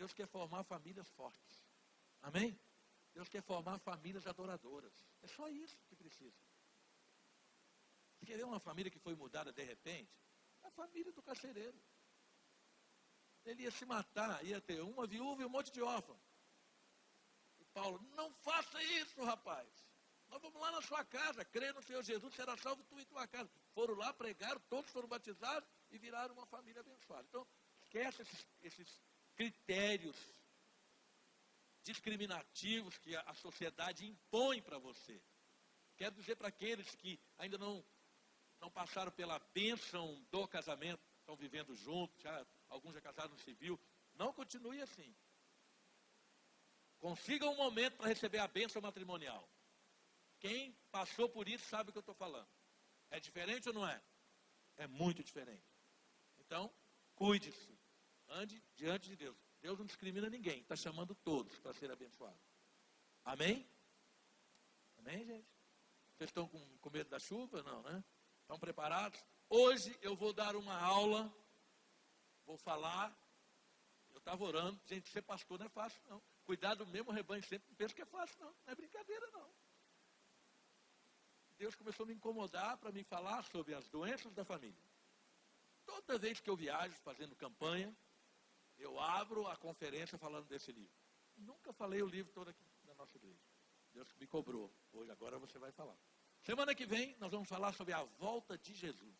Deus quer formar famílias fortes. Amém? Deus quer formar famílias adoradoras. É só isso que precisa. Você quer ver uma família que foi mudada de repente? A família do carcereiro. Ele ia se matar, ia ter uma viúva e um monte de órfãos. E Paulo, não faça isso, rapaz. Nós vamos lá na sua casa, crê no Senhor Jesus, será salvo tu e tua casa. Foram lá, pregaram, todos foram batizados e viraram uma família abençoada. Então, esquece esses critérios discriminativos que a sociedade impõe para você. Quero dizer para aqueles que ainda não passaram pela bênção do casamento, estão vivendo juntos, alguns já casaram no civil, não continue assim. Consiga um momento para receber a bênção matrimonial. Quem passou por isso sabe o que eu estou falando. É diferente ou não é? É muito diferente. Então, cuide-se. Ande diante de Deus. Deus não discrimina ninguém. Está chamando todos para ser abençoados. Amém? Amém, gente? Vocês estão com medo da chuva? Não, né? Estão preparados? Hoje eu vou dar uma aula. Vou falar. Eu estava orando. Gente, ser pastor não é fácil, não. Cuidar do mesmo rebanho sempre. Não penso que é fácil, não. Não é brincadeira, não. Deus começou a me incomodar para me falar sobre as doenças da família. Toda vez que eu viajo fazendo campanha, eu abro a conferência falando desse livro. Nunca falei o livro todo aqui na nossa igreja. Deus me cobrou. Hoje, agora você vai falar. Semana que vem, nós vamos falar sobre a volta de Jesus.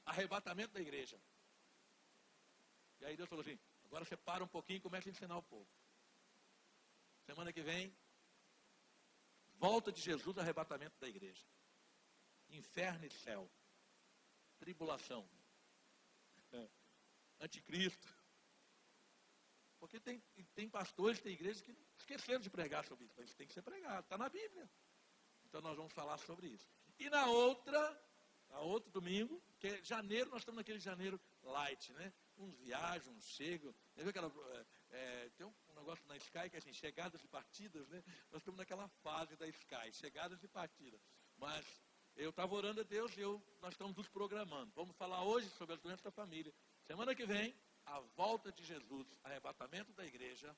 Arrebatamento da igreja. E aí Deus falou assim, agora você para um pouquinho e começa a ensinar o povo. Semana que vem, volta de Jesus, arrebatamento da igreja. Inferno e céu. Tribulação. Anticristo. Porque tem pastores, tem igrejas que esqueceram de pregar sobre isso. Mas isso tem que ser pregado, está na Bíblia. Então nós vamos falar sobre isso. E na outro domingo, que é janeiro, nós estamos naquele janeiro light, né? Uns viajam, uns chegam. Tem um negócio na Sky que é assim, chegadas e partidas, né? Nós estamos naquela fase da Sky, chegadas e partidas. Mas eu estava orando a Deus e nós estamos nos programando. Vamos falar hoje sobre as doenças da família. Semana que vem, a volta de Jesus, arrebatamento da igreja.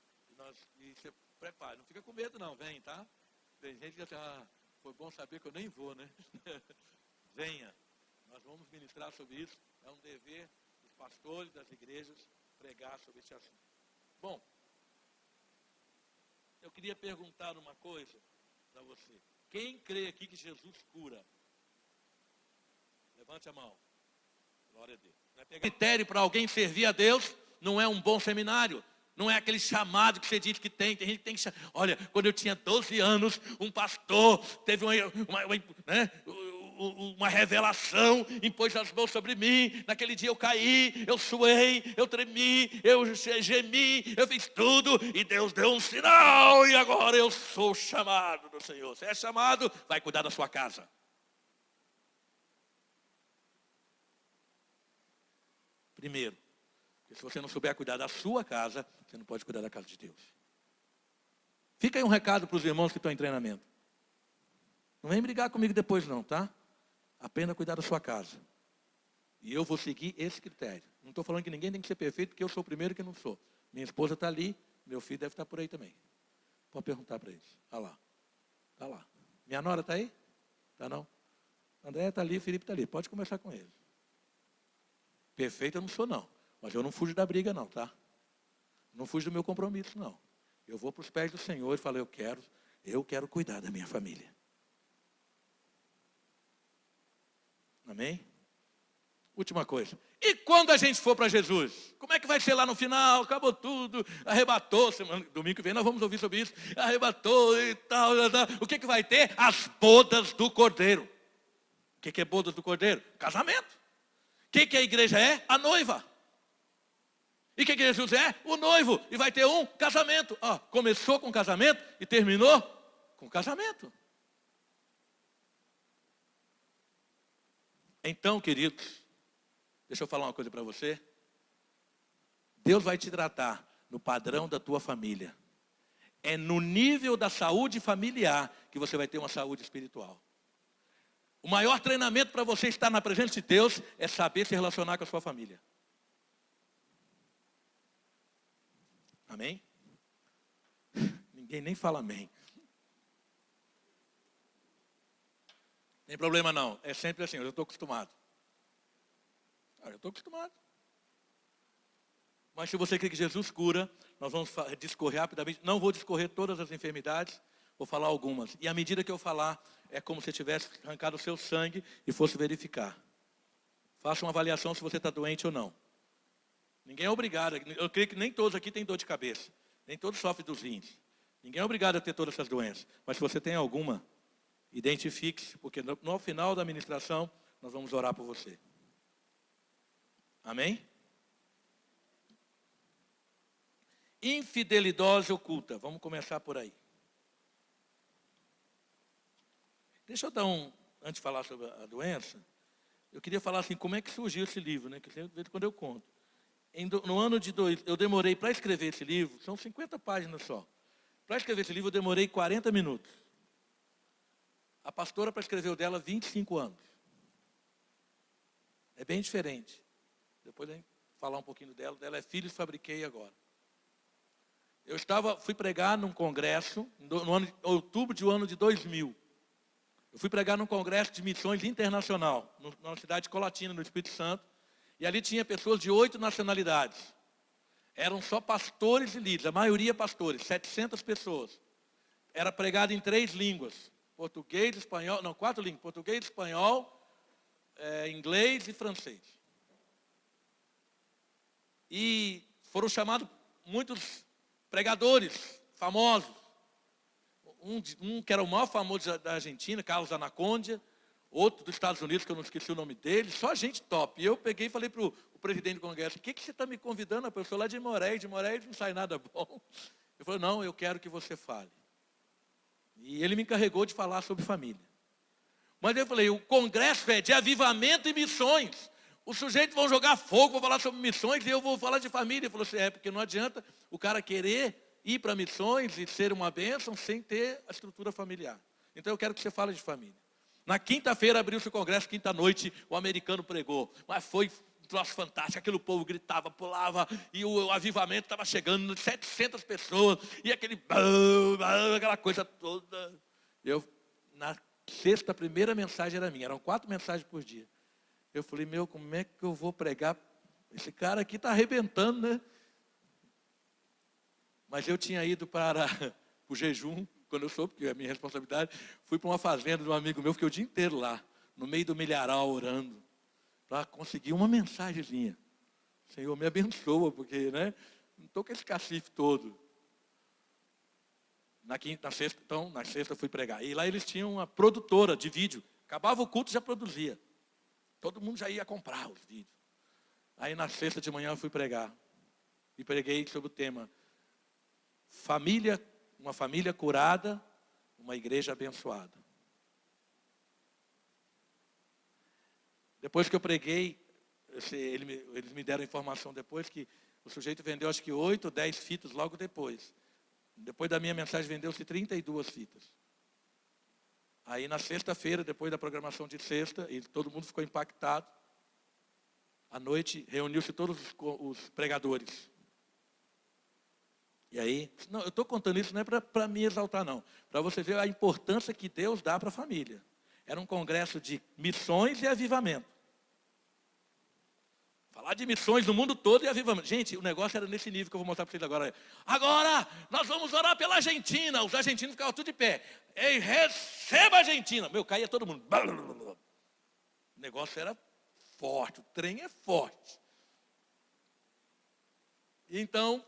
E você prepare, não fica com medo não, vem, tá? Tem gente que diz assim, foi bom saber que eu nem vou, né? Venha, nós vamos ministrar sobre isso. É um dever dos pastores, das igrejas, pregar sobre esse assunto. Bom, eu queria perguntar uma coisa para você. Quem crê aqui que Jesus cura? Levante a mão. Glória a Deus. O critério para alguém servir a Deus não é um bom seminário. Não é aquele chamado que você diz que tem. Tem gente que tem que chamar. Olha, quando eu tinha 12 anos, um pastor teve uma revelação, impôs as mãos sobre mim. Naquele dia eu caí, eu suei, eu tremi, eu gemi, eu fiz tudo. E Deus deu um sinal. E agora eu sou chamado do Senhor. Você é chamado, vai cuidar da sua casa. Primeiro, porque se você não souber cuidar da sua casa, você não pode cuidar da casa de Deus. Fica aí um recado para os irmãos que estão em treinamento. Não vem brigar comigo depois não, tá? Apenas cuidar da sua casa. E eu vou seguir esse critério. Não estou falando que ninguém tem que ser perfeito, porque eu sou o primeiro que não sou. Minha esposa está ali, meu filho deve estar por aí também. Pode perguntar para eles. Está lá. Está lá. Minha nora está aí? Está não? André está ali, Felipe está ali. Pode conversar com eles. Perfeito eu não sou não. Mas eu não fujo da briga não, tá? Não fujo do meu compromisso não. Eu vou para os pés do Senhor e falo, eu quero cuidar da minha família. Amém? Última coisa. E quando a gente for para Jesus? Como é que vai ser lá no final? Acabou tudo, arrebatou. Domingo que vem nós vamos ouvir sobre isso. Arrebatou e tal. O que vai ter? As bodas do Cordeiro. O que é bodas do Cordeiro? Casamento. O que a igreja é? A noiva. E o que Jesus é? O noivo. E vai ter um casamento. Começou com casamento e terminou com casamento. Então, queridos, deixa eu falar uma coisa para você. Deus vai te tratar no padrão da tua família. É no nível da saúde familiar que você vai ter uma saúde espiritual. O maior treinamento para você estar na presença de Deus é saber se relacionar com a sua família. Amém? Ninguém nem fala amém. Tem problema não. É sempre assim, eu já estou acostumado. Eu estou acostumado. Mas se você crê que Jesus cura, nós vamos discorrer rapidamente. Não vou discorrer todas as enfermidades, vou falar algumas. E à medida que eu falar, é como se tivesse arrancado o seu sangue e fosse verificar. Faça uma avaliação se você está doente ou não. Ninguém é obrigado. Eu creio que nem todos aqui têm dor de cabeça. Nem todos sofrem dos rins. Ninguém é obrigado a ter todas essas doenças. Mas se você tem alguma, identifique-se, porque no final da ministração, nós vamos orar por você. Amém? Infidelidade oculta. Vamos começar por aí. Deixa eu dar antes de falar sobre a doença, eu queria falar assim, como é que surgiu esse livro, né? Que de vez em quando eu conto. No ano de eu demorei para escrever esse livro, são 50 páginas só. Para escrever esse livro eu demorei 40 minutos. A pastora para escrever o dela 25 anos. É bem diferente. Depois a gente falar um pouquinho dela. Dela é Filhos Fabriquei Agora. Fui pregar num congresso, em outubro do ano de 2000. Eu fui pregar num congresso de missões internacional, na cidade de Colatina, no Espírito Santo. E ali tinha pessoas de 8 nacionalidades. Eram só pastores e líderes, a maioria pastores, 700 pessoas. Era pregado em 3 línguas. Português, espanhol, não, 4 línguas. Português, espanhol, inglês e francês. E foram chamados muitos pregadores famosos. Um que era o maior famoso da Argentina, Carlos Anacondia. Outro dos Estados Unidos, que eu não esqueci o nome dele. Só gente top. E eu peguei e falei para o presidente do congresso, o que você está me convidando? Eu sou lá de Moraes não sai nada bom. Ele falou, não, eu quero que você fale. E ele me encarregou de falar sobre família. Mas eu falei, o congresso é de avivamento e missões. Os sujeitos vão jogar fogo, vão falar sobre missões e eu vou falar de família. Ele falou assim, porque não adianta o cara querer ir para missões e ser uma bênção sem ter a estrutura familiar. Então eu quero que você fale de família. Na quinta-feira abriu-se o congresso, quinta-noite o americano pregou. Mas foi um troço fantástico, aquele povo gritava, pulava, e o avivamento estava chegando, 700 pessoas, e aquela coisa toda. Na sexta, a primeira mensagem era minha, eram 4 mensagens por dia. Eu falei, como é que eu vou pregar? Esse cara aqui está arrebentando, né? Mas eu tinha ido para o jejum, quando eu soube que é a minha responsabilidade, fui para uma fazenda de um amigo meu, fiquei o dia inteiro lá, no meio do milharal, orando, para conseguir uma mensagenzinha. Senhor, me abençoa, porque não estou com esse cacife todo. Na sexta eu fui pregar. E lá eles tinham uma produtora de vídeo. Acabava o culto, já produzia. Todo mundo já ia comprar os vídeos. Aí na sexta de manhã eu fui pregar. E preguei sobre o tema uma família curada, uma igreja abençoada. Depois que eu preguei, eles me deram informação depois que o sujeito vendeu acho que 8 ou 10 fitas logo depois. Depois da minha mensagem vendeu-se 32 fitas. Aí na sexta-feira, depois da programação de sexta, e todo mundo ficou impactado. À noite reuniu-se todos os pregadores. E aí, não, eu estou contando isso não é para me exaltar não, para você ver a importância que Deus dá para a família. Era um congresso de missões e avivamento. Falar de missões no mundo todo e avivamento. Gente, o negócio era nesse nível que eu vou mostrar para vocês agora. Agora, nós vamos orar pela Argentina. Os argentinos ficavam tudo de pé. Ei, receba a Argentina. Caía todo mundo. O negócio era forte, o trem é forte. Então,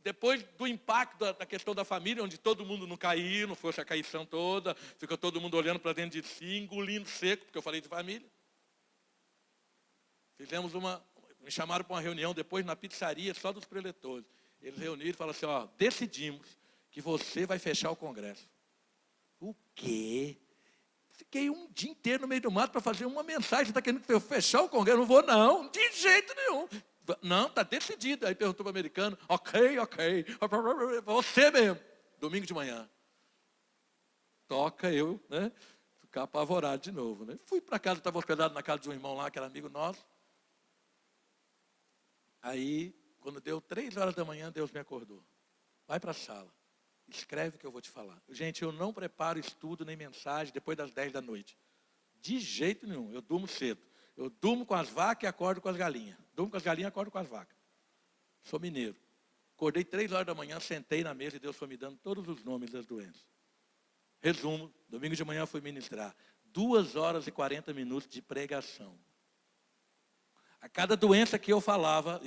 depois do impacto da questão da família, onde todo mundo não caiu, não fosse a caição toda, ficou todo mundo olhando para dentro de si, engolindo seco, porque eu falei de família. Me chamaram para uma reunião depois na pizzaria, só dos preletores. Eles reuniram e falaram assim, decidimos que você vai fechar o congresso. O quê? Fiquei um dia inteiro no meio do mato para fazer uma mensagem. Você está querendo que eu fechar o congresso? Não vou não, de jeito nenhum. Não, está decidido. Aí perguntou para o americano, ok. Você mesmo. Domingo de manhã. Toca eu, ficar apavorado de novo. Fui para casa, estava hospedado na casa de um irmão lá, que era amigo nosso. Aí, quando deu 3 horas da manhã, Deus me acordou. vai para a sala, escreve o que eu vou te falar. Gente, eu não preparo estudo nem mensagem depois das 10 da noite. De jeito nenhum, eu durmo cedo. Eu durmo com as vacas e acordo com as galinhas. Durmo com as galinhas e acordo com as vacas. Sou mineiro. Acordei 3 horas da manhã, sentei na mesa e Deus foi me dando todos os nomes das doenças. Resumo, domingo de manhã fui ministrar. 2 horas e 40 minutos de pregação. A cada doença que eu falava,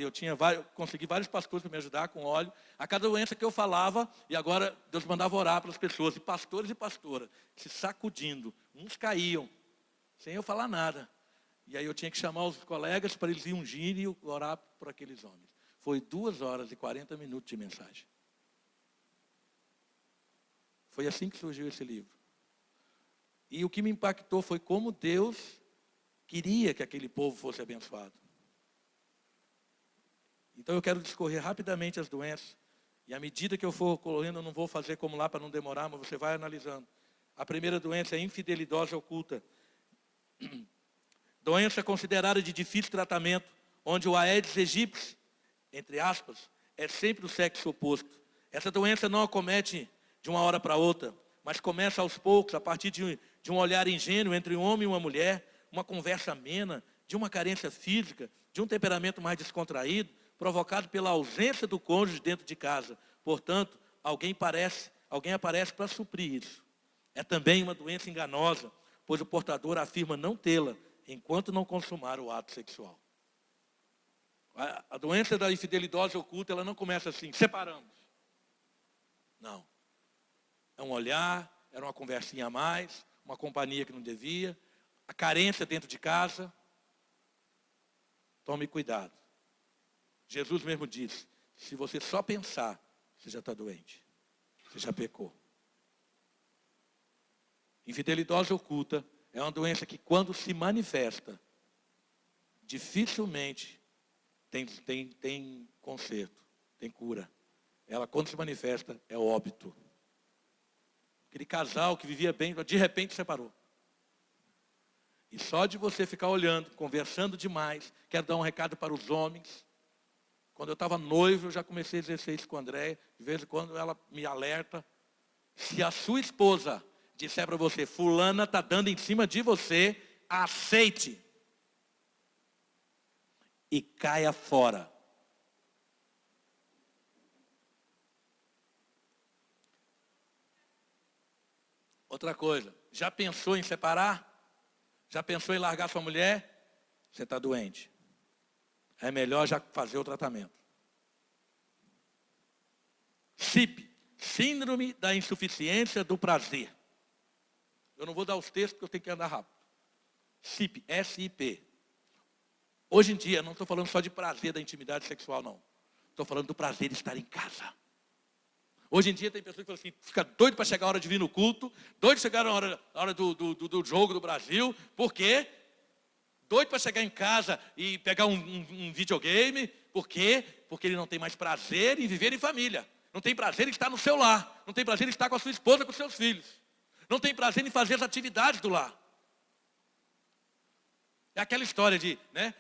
consegui vários pastores para me ajudar com óleo. A cada doença que eu falava, e agora Deus mandava orar para as pessoas, e pastores e pastoras, se sacudindo. Uns caíam, sem eu falar nada. E aí eu tinha que chamar os colegas para eles ungirem e orar por aqueles homens. Foi 2 horas e 40 minutos de mensagem. Foi assim que surgiu esse livro. E o que me impactou foi como Deus queria que aquele povo fosse abençoado. Então eu quero discorrer rapidamente as doenças. E à medida que eu for correndo, eu não vou fazer como lá para não demorar, mas você vai analisando. A primeira doença é a infidelidade oculta. Doença considerada de difícil tratamento, onde o Aedes aegypti, entre aspas, é sempre o sexo oposto. Essa doença não acomete de uma hora para outra, mas começa aos poucos, a partir de um olhar ingênuo entre um homem e uma mulher, uma conversa amena, de uma carência física, de um temperamento mais descontraído, provocado pela ausência do cônjuge dentro de casa. Portanto, alguém aparece para suprir isso. É também uma doença enganosa, pois o portador afirma não tê-la, enquanto não consumar o ato sexual. A doença da infidelidade oculta, ela não começa assim, separamos. Não. É um olhar, era uma conversinha a mais, uma companhia que não devia, a carência dentro de casa. Tome cuidado. Jesus mesmo disse, se você só pensar, você já está doente. Você já pecou. Infidelidade oculta é uma doença que, quando se manifesta, dificilmente tem conserto, tem cura. Ela, quando se manifesta, é óbito. Aquele casal que vivia bem, de repente separou. E só de você ficar olhando, conversando demais, quero dar um recado para os homens. Quando eu estava noivo, eu já comecei a exercer isso com a Andréia. De vez em quando ela me alerta. Se a sua esposa disser para você, fulana está dando em cima de você, aceite. E caia fora. Outra coisa, já pensou em separar? Já pensou em largar sua mulher? Você está doente. É melhor já fazer o tratamento. SIP, Síndrome da Insuficiência do Prazer. Eu não vou dar os textos porque eu tenho que andar rápido. SIP, S-I-P. Hoje em dia, não estou falando só de prazer da intimidade sexual, não. Estou falando do prazer de estar em casa. Hoje em dia tem pessoas que falam assim, fica doido para chegar a hora de vir no culto, doido para chegar a hora do jogo do Brasil, por quê? Doido para chegar em casa e pegar um videogame, por quê? Porque ele não tem mais prazer em viver em família. Não tem prazer em estar no seu lar, não tem prazer em estar com a sua esposa, com os seus filhos. Não tem prazer em fazer as atividades do lar. É aquela história de, né,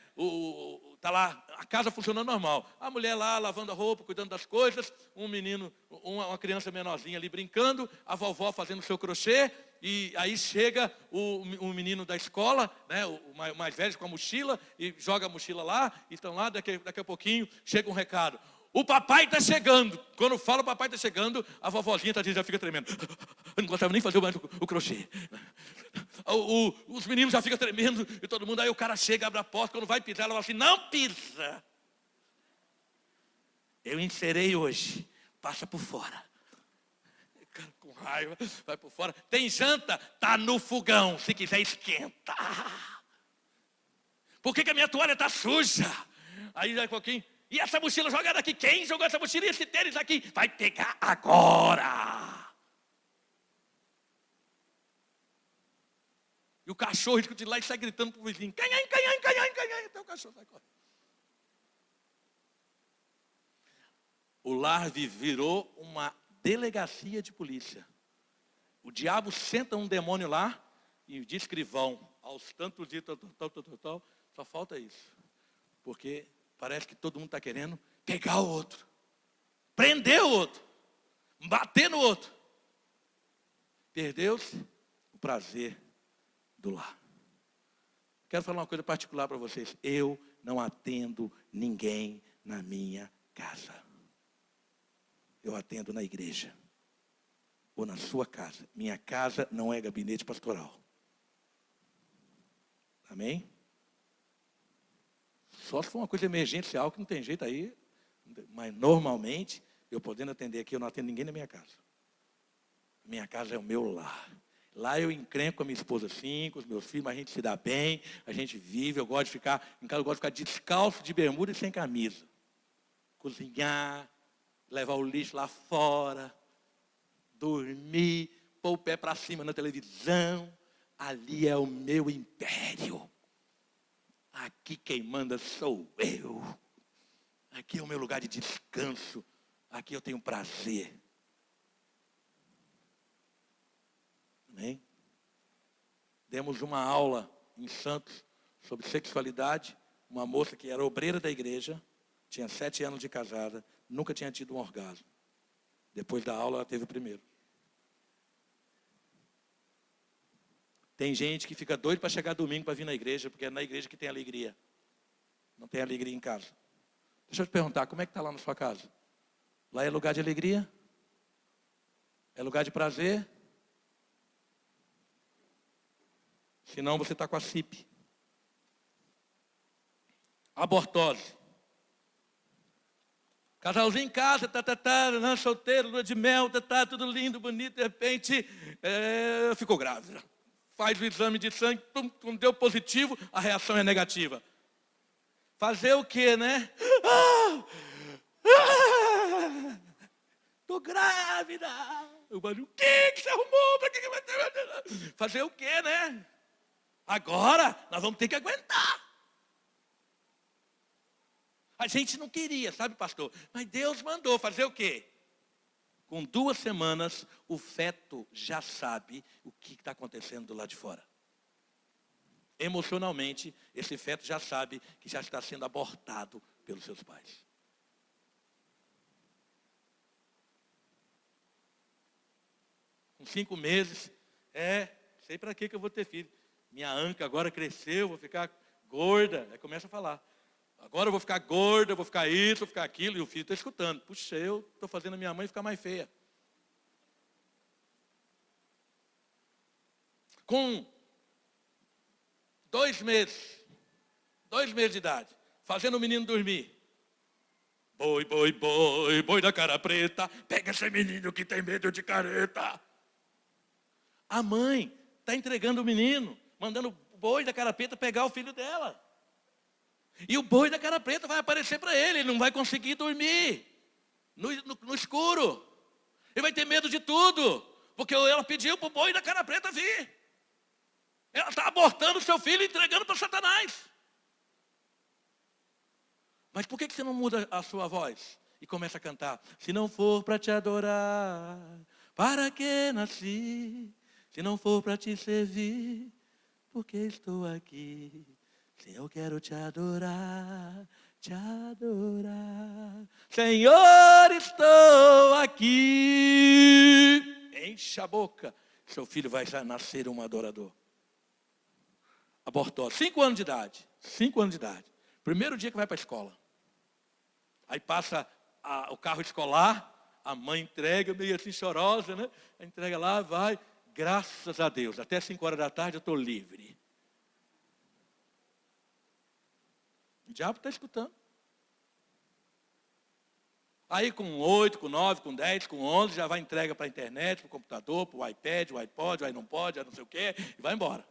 tá lá, a casa funcionando normal. A mulher lá, lavando a roupa, cuidando das coisas, um menino, uma criança menorzinha ali brincando, a vovó fazendo seu crochê, e aí chega o menino da escola, né, o mais velho com a mochila, e joga a mochila lá, e estão lá, daqui a pouquinho, chega um recado. O papai está chegando. Quando fala o papai está chegando, a vovozinha já fica tremendo. Eu não gostava nem de fazer mais o crochê. Os meninos já ficam tremendo e todo mundo. Aí o cara chega, abre a porta, quando vai pisar, ela fala assim, não pisa. Eu encerei hoje, passa por fora. O cara com raiva, vai por fora. Tem janta? Tá no fogão, se quiser esquenta. Por que a minha toalha está suja? Aí daqui a pouquinho, e essa mochila jogada aqui? Quem jogou essa mochila e esse tênis aqui? Vai pegar agora. E o cachorro de lá e sai gritando para o vizinho. Canhãe, canhãe, canhãe, canhãe. Até o cachorro sai correndo. O lar virou uma delegacia de polícia. O diabo senta um demônio lá e diz escrivão. Aos tantos dias, tal, só falta isso. Porque parece que todo mundo está querendo pegar o outro. Prender o outro. bater no outro. Perdeu-se o prazer do lar. Quero falar uma coisa particular para vocês. Eu não atendo ninguém na minha casa. Eu atendo na igreja. Ou na sua casa. Minha casa não é gabinete pastoral. Amém? Só se for uma coisa emergencial que não tem jeito aí. Mas normalmente, eu podendo atender aqui, eu não atendo ninguém na minha casa. Minha casa é o meu lar. Lá eu encrenco com a minha esposa assim, com os meus filhos, mas a gente se dá bem, a gente vive, eu gosto de ficar, em casa eu gosto de ficar descalço, de bermuda e sem camisa. Cozinhar, levar o lixo lá fora, dormir, pôr o pé para cima na televisão. Ali é o meu império. Aqui quem manda sou eu. Aqui é o meu lugar de descanso. Aqui eu tenho prazer. Amém? Demos uma aula em Santos sobre sexualidade. Uma moça que era obreira da igreja, tinha 7 anos de casada, nunca tinha tido um orgasmo. Depois da aula ela teve o primeiro. Tem gente que fica doido para chegar domingo para vir na igreja, porque é na igreja que tem alegria. Não tem alegria em casa. Deixa eu te perguntar, como é que está lá na sua casa? Lá é lugar de alegria? É lugar de prazer? Senão você está com a CIP. Abortose. Casalzinho em casa, solteiro, lua de mel, tudo lindo, bonito, de repente, ficou grávida. Faz o exame de sangue, quando deu positivo, a reação é negativa. Fazer o quê, né? Tô grávida. Eu falei, o que você arrumou? Pra que vai ter? Fazer o quê, né? Agora, nós vamos ter que aguentar. A gente não queria, sabe, pastor? Mas Deus mandou fazer o quê? Com 2 semanas, o feto já sabe o que está acontecendo do lado de fora. Emocionalmente, esse feto já sabe que já está sendo abortado pelos seus pais. Com 5 meses, sei para que eu vou ter filho. Minha anca agora cresceu, vou ficar gorda. Aí começa a falar. Agora eu vou ficar gorda, vou ficar isso, vou ficar aquilo. E o filho está escutando. Puxa, eu estou fazendo a minha mãe ficar mais feia. Com 2 meses de idade, fazendo o menino dormir. Boi, boi, boi, boi da cara preta, pega esse menino que tem medo de careta. A mãe está entregando o menino, mandando o boi da cara preta pegar o filho dela. E o boi da cara preta vai aparecer para ele não vai conseguir dormir no escuro. Ele vai ter medo de tudo, porque ela pediu para o boi da cara preta vir. Ela está abortando o seu filho e entregando para Satanás. Mas por que você não muda a sua voz e começa a cantar? Se não for para te adorar, para que nasci? Se não for para te servir, por que estou aqui? Se eu quero te adorar, te adorar. Senhor, estou aqui. Enche a boca. Seu filho vai nascer um adorador. Abortou. 5 anos de idade. 5 anos de idade. Primeiro dia que vai para a escola. Aí passa o carro escolar. A mãe entrega, meio assim chorosa, né? Entrega lá, vai. Graças a Deus. Até 5 horas da tarde eu estou livre. O diabo está escutando. Aí com 8, com 9, com 10, com 11, já vai entrega para a internet, para o computador, para o iPad, o iPod, o não pode, não sei o quê, e vai embora.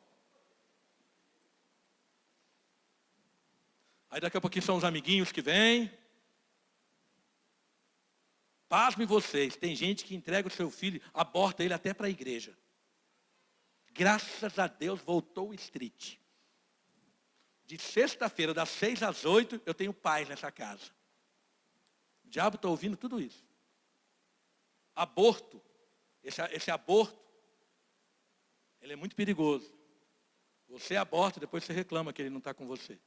Aí daqui a pouquinho são os amiguinhos que vêm. Pasmem vocês, tem gente que entrega o seu filho, aborta ele até para a igreja. Graças a Deus voltou o street. De sexta-feira, das 6 às 8, eu tenho paz nessa casa. O diabo está ouvindo tudo isso. Aborto, esse aborto, ele é muito perigoso. Você aborta, depois você reclama que ele não está com você.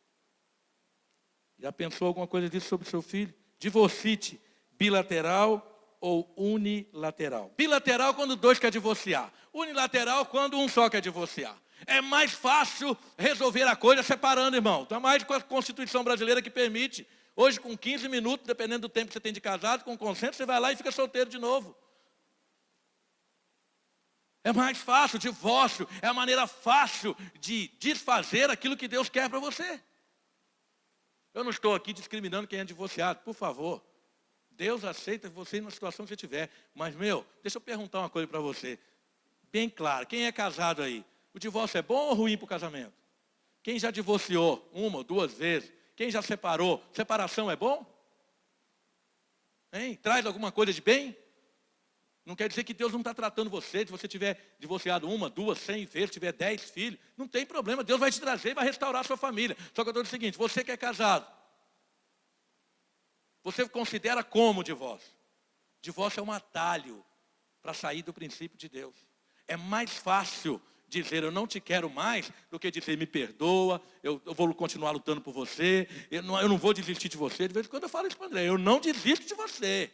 Já pensou alguma coisa disso sobre seu filho? Divorcite bilateral ou unilateral? Bilateral quando dois querem divorciar. Unilateral quando um só quer divorciar. É mais fácil resolver a coisa separando, irmão. Está mais com a Constituição brasileira que permite. Hoje, com 15 minutos, dependendo do tempo que você tem de casado, com consenso, você vai lá e fica solteiro de novo. É mais fácil, o divórcio é a maneira fácil de desfazer aquilo que Deus quer para você. Eu não estou aqui discriminando quem é divorciado, por favor. Deus aceita você na situação que você tiver. Mas, deixa eu perguntar uma coisa para você. Bem claro, quem é casado aí? O divórcio é bom ou ruim para o casamento? Quem já divorciou uma ou duas vezes? Quem já separou? Separação é bom? Hein? Traz alguma coisa de bem? Não quer dizer que Deus não está tratando você. Se você tiver divorciado uma, duas, 100 vezes, tiver 10 filhos, não tem problema. Deus vai te trazer e vai restaurar a sua família. Só que eu estou dizendo o seguinte, você que é casado, você considera como o divórcio? Divórcio é um atalho para sair do princípio de Deus. É mais fácil dizer eu não te quero mais do que dizer me perdoa, eu vou continuar lutando por você, eu não vou desistir de você. De vez em quando eu falo isso para o André, eu não desisto de você.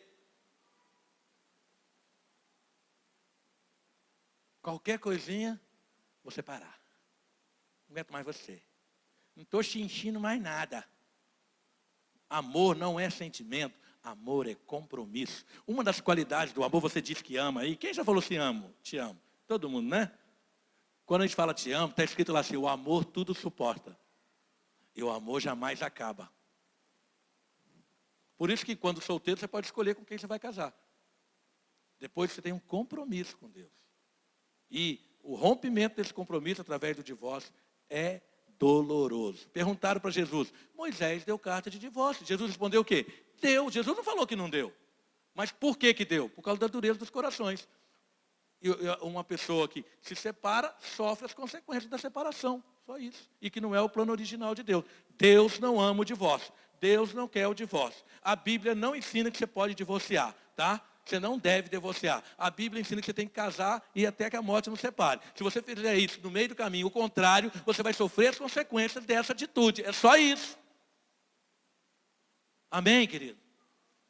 Qualquer coisinha, vou separar. Não aguento mais você. Não estou te enchendo mais nada. Amor não é sentimento, amor é compromisso. Uma das qualidades do amor, você diz que ama aí. Quem já falou assim, amo? Te amo. Todo mundo, né? Quando a gente fala te amo, está escrito lá assim, o amor tudo suporta. E o amor jamais acaba. Por isso que quando solteiro, você pode escolher com quem você vai casar. Depois você tem um compromisso com Deus. E o rompimento desse compromisso através do divórcio é doloroso. Perguntaram para Jesus, Moisés deu carta de divórcio. Jesus respondeu o quê? Deu. Jesus não falou que não deu. Mas por que deu? Por causa da dureza dos corações. E uma pessoa que se separa, sofre as consequências da separação. Só isso. E que não é o plano original de Deus. Deus não ama o divórcio. Deus não quer o divórcio. A Bíblia não ensina que você pode divorciar, tá? Você não deve divorciar. A Bíblia ensina que você tem que casar e até que a morte nos separe. Se você fizer isso no meio do caminho, o contrário, você vai sofrer as consequências dessa atitude. É só isso. Amém, querido?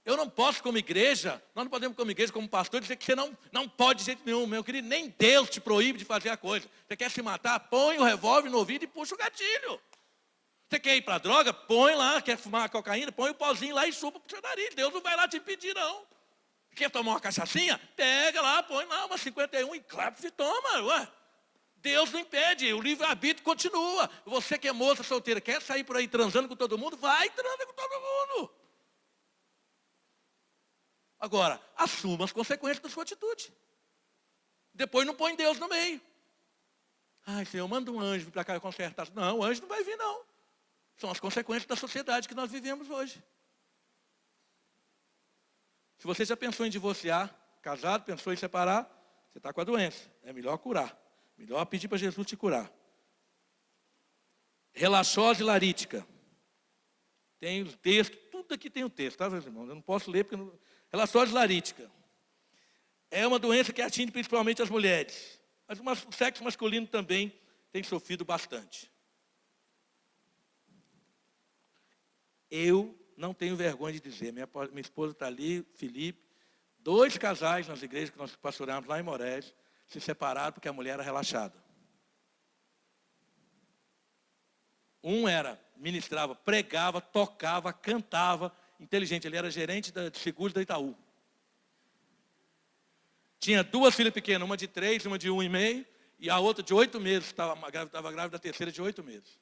Eu não posso, como igreja, nós não podemos, como igreja, como pastor, dizer que você não pode de jeito nenhum, meu querido. Nem Deus te proíbe de fazer a coisa. Você quer se matar? Põe o revólver no ouvido e puxa o gatilho. Você quer ir para a droga? Põe lá. Quer fumar cocaína? Põe o pozinho lá e chupa para o seu nariz. Deus não vai lá te impedir, não. Quer tomar uma cachaçinha? Pega lá, põe lá uma 51 e claro, se toma. Ué. Deus não impede, o livre-arbítrio continua. Você que é moça solteira, quer sair por aí transando com todo mundo? Vai transando com todo mundo. Agora, assuma as consequências da sua atitude. Depois não põe Deus no meio. Ai, Senhor, manda um anjo para cá consertar. Não, o anjo não vai vir, não. São as consequências da sociedade que nós vivemos hoje. Se você já pensou em divorciar, casado, pensou em separar, você está com a doença. É melhor curar. Melhor pedir para Jesus te curar. Relaxose larítica. Tem o texto, tudo aqui tem o texto, tá, meus irmãos? Eu não posso ler porque não... Relaxose larítica. É uma doença que atinge principalmente as mulheres. Mas o sexo masculino também tem sofrido bastante. Eu não tenho vergonha de dizer, minha esposa está ali, Felipe, 2 casais nas igrejas que nós pastoramos lá em Moraes, se separaram porque a mulher era relaxada. Um ministrava, pregava, tocava, cantava, inteligente, ele era gerente de seguros da Itaú. Tinha 2 filhas pequenas, uma de 3, uma de 1,5, e a outra de 8 meses, estava grávida da terceira de 8 meses.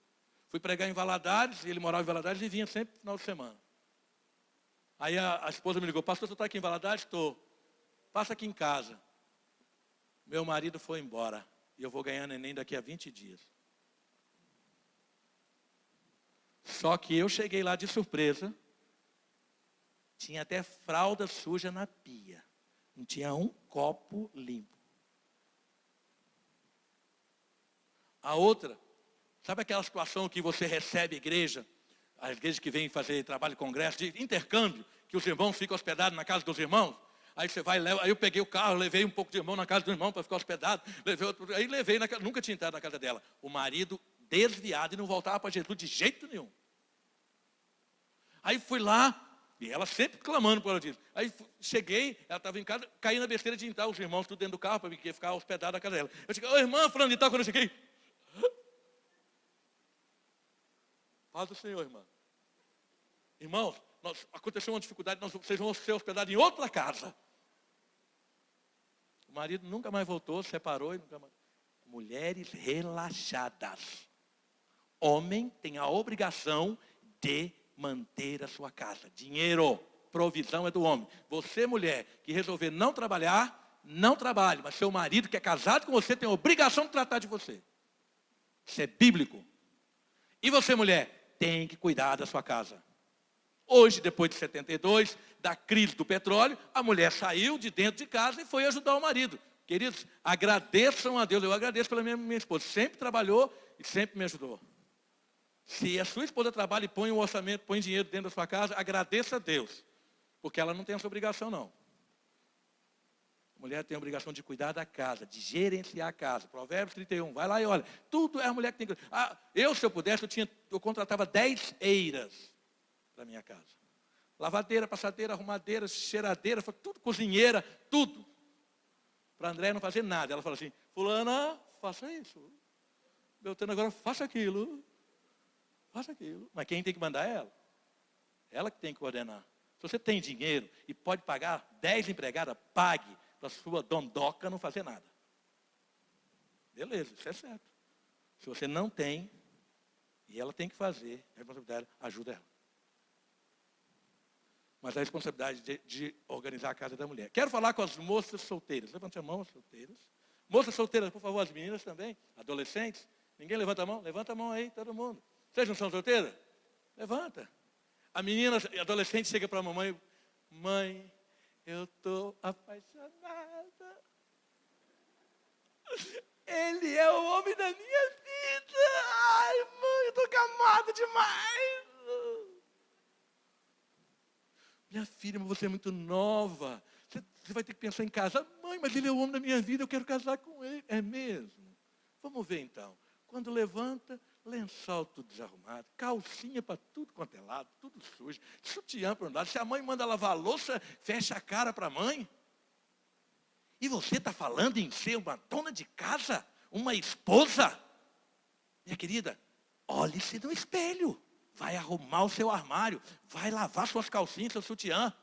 Fui pregar em Valadares, ele morava em Valadares e vinha sempre no final de semana. Aí a esposa me ligou, pastor, você está aqui em Valadares? Estou. Passa aqui em casa. Meu marido foi embora e eu vou ganhar neném daqui a 20 dias. Só que eu cheguei lá de surpresa, tinha até fralda suja na pia. Não tinha um copo limpo. A outra, sabe aquela situação que você recebe igreja, as igrejas que vêm fazer trabalho de congresso, de intercâmbio, que os irmãos ficam hospedados na casa dos irmãos? Aí você vai, leva, aí eu peguei o carro, levei um pouco de irmão na casa do irmão para ficar hospedado, nunca tinha entrado na casa dela. O marido desviado e não voltava para Jesus de jeito nenhum. Aí fui lá, E ela sempre clamando por ela disso. Aí cheguei, ela estava em casa, caí na besteira de entrar, os irmãos tudo dentro do carro, para ficar hospedado na casa dela. Eu cheguei, ô irmã, fulano de tal, quando eu cheguei. Paz do Senhor, irmã. Irmãos, aconteceu uma dificuldade, vocês vão ser hospedados em outra casa. O marido nunca mais voltou, separou e nunca mais. Mulheres relaxadas. Homem tem a obrigação de manter a sua casa. Dinheiro, provisão é do homem. Você, mulher, que resolver não trabalhar, não trabalhe. Mas seu marido, que é casado com você, tem a obrigação de tratar de você. Isso é bíblico. E você, mulher, tem que cuidar da sua casa. Hoje, depois de 72, da crise do petróleo, a mulher saiu de dentro de casa e foi ajudar o marido. Queridos, agradeçam a Deus. Eu agradeço pela minha esposa. Sempre trabalhou e sempre me ajudou. Se a sua esposa trabalha e põe um orçamento, põe dinheiro dentro da sua casa, agradeça a Deus. Porque ela não tem essa obrigação, não. A mulher tem a obrigação de cuidar da casa, de gerenciar a casa. Provérbios 31, vai lá e olha. Tudo é a mulher que tem que... se eu pudesse, eu contratava 10 eiras para minha casa. Lavadeira, passadeira, arrumadeira, cheiradeira, tudo, cozinheira, tudo. Para a Andréia não fazer nada. Ela fala assim, fulana, faça isso. Beltrano, agora faça aquilo. Faça aquilo. Mas quem tem que mandar é ela. Ela que tem que ordenar. Se você tem dinheiro e pode pagar 10 empregadas, pague para a sua dondoca não fazer nada. Beleza, isso é certo. Se você não tem, e ela tem que fazer, a responsabilidade, ajuda ela. Mas a responsabilidade de organizar a casa da mulher. Quero falar com as moças solteiras. Levante a mão, as solteiras. Moças solteiras, por favor, as meninas também. Adolescentes. Ninguém levanta a mão? Levanta a mão aí, todo mundo. Vocês não são solteiras? Levanta. A menina adolescente chega para a mamãe. Mãe, eu estou apaixonada. Ele é o homem da minha vida. Ai, mãe, eu estou gamada demais. Minha filha, mas você é muito nova. Você vai ter que pensar em casar. Mãe, mas ele é o homem da minha vida, eu quero casar com ele. É mesmo? Vamos ver então. Quando levanta, lençol tudo desarrumado, calcinha para tudo quanto é lado, tudo sujo, sutiã para um lado. Se a mãe manda lavar a louça, fecha a cara para a mãe. E você está falando em ser uma dona de casa, uma esposa? Minha querida, olhe-se no espelho. Vai arrumar o seu armário. Vai lavar suas calcinhas, seu sutiã.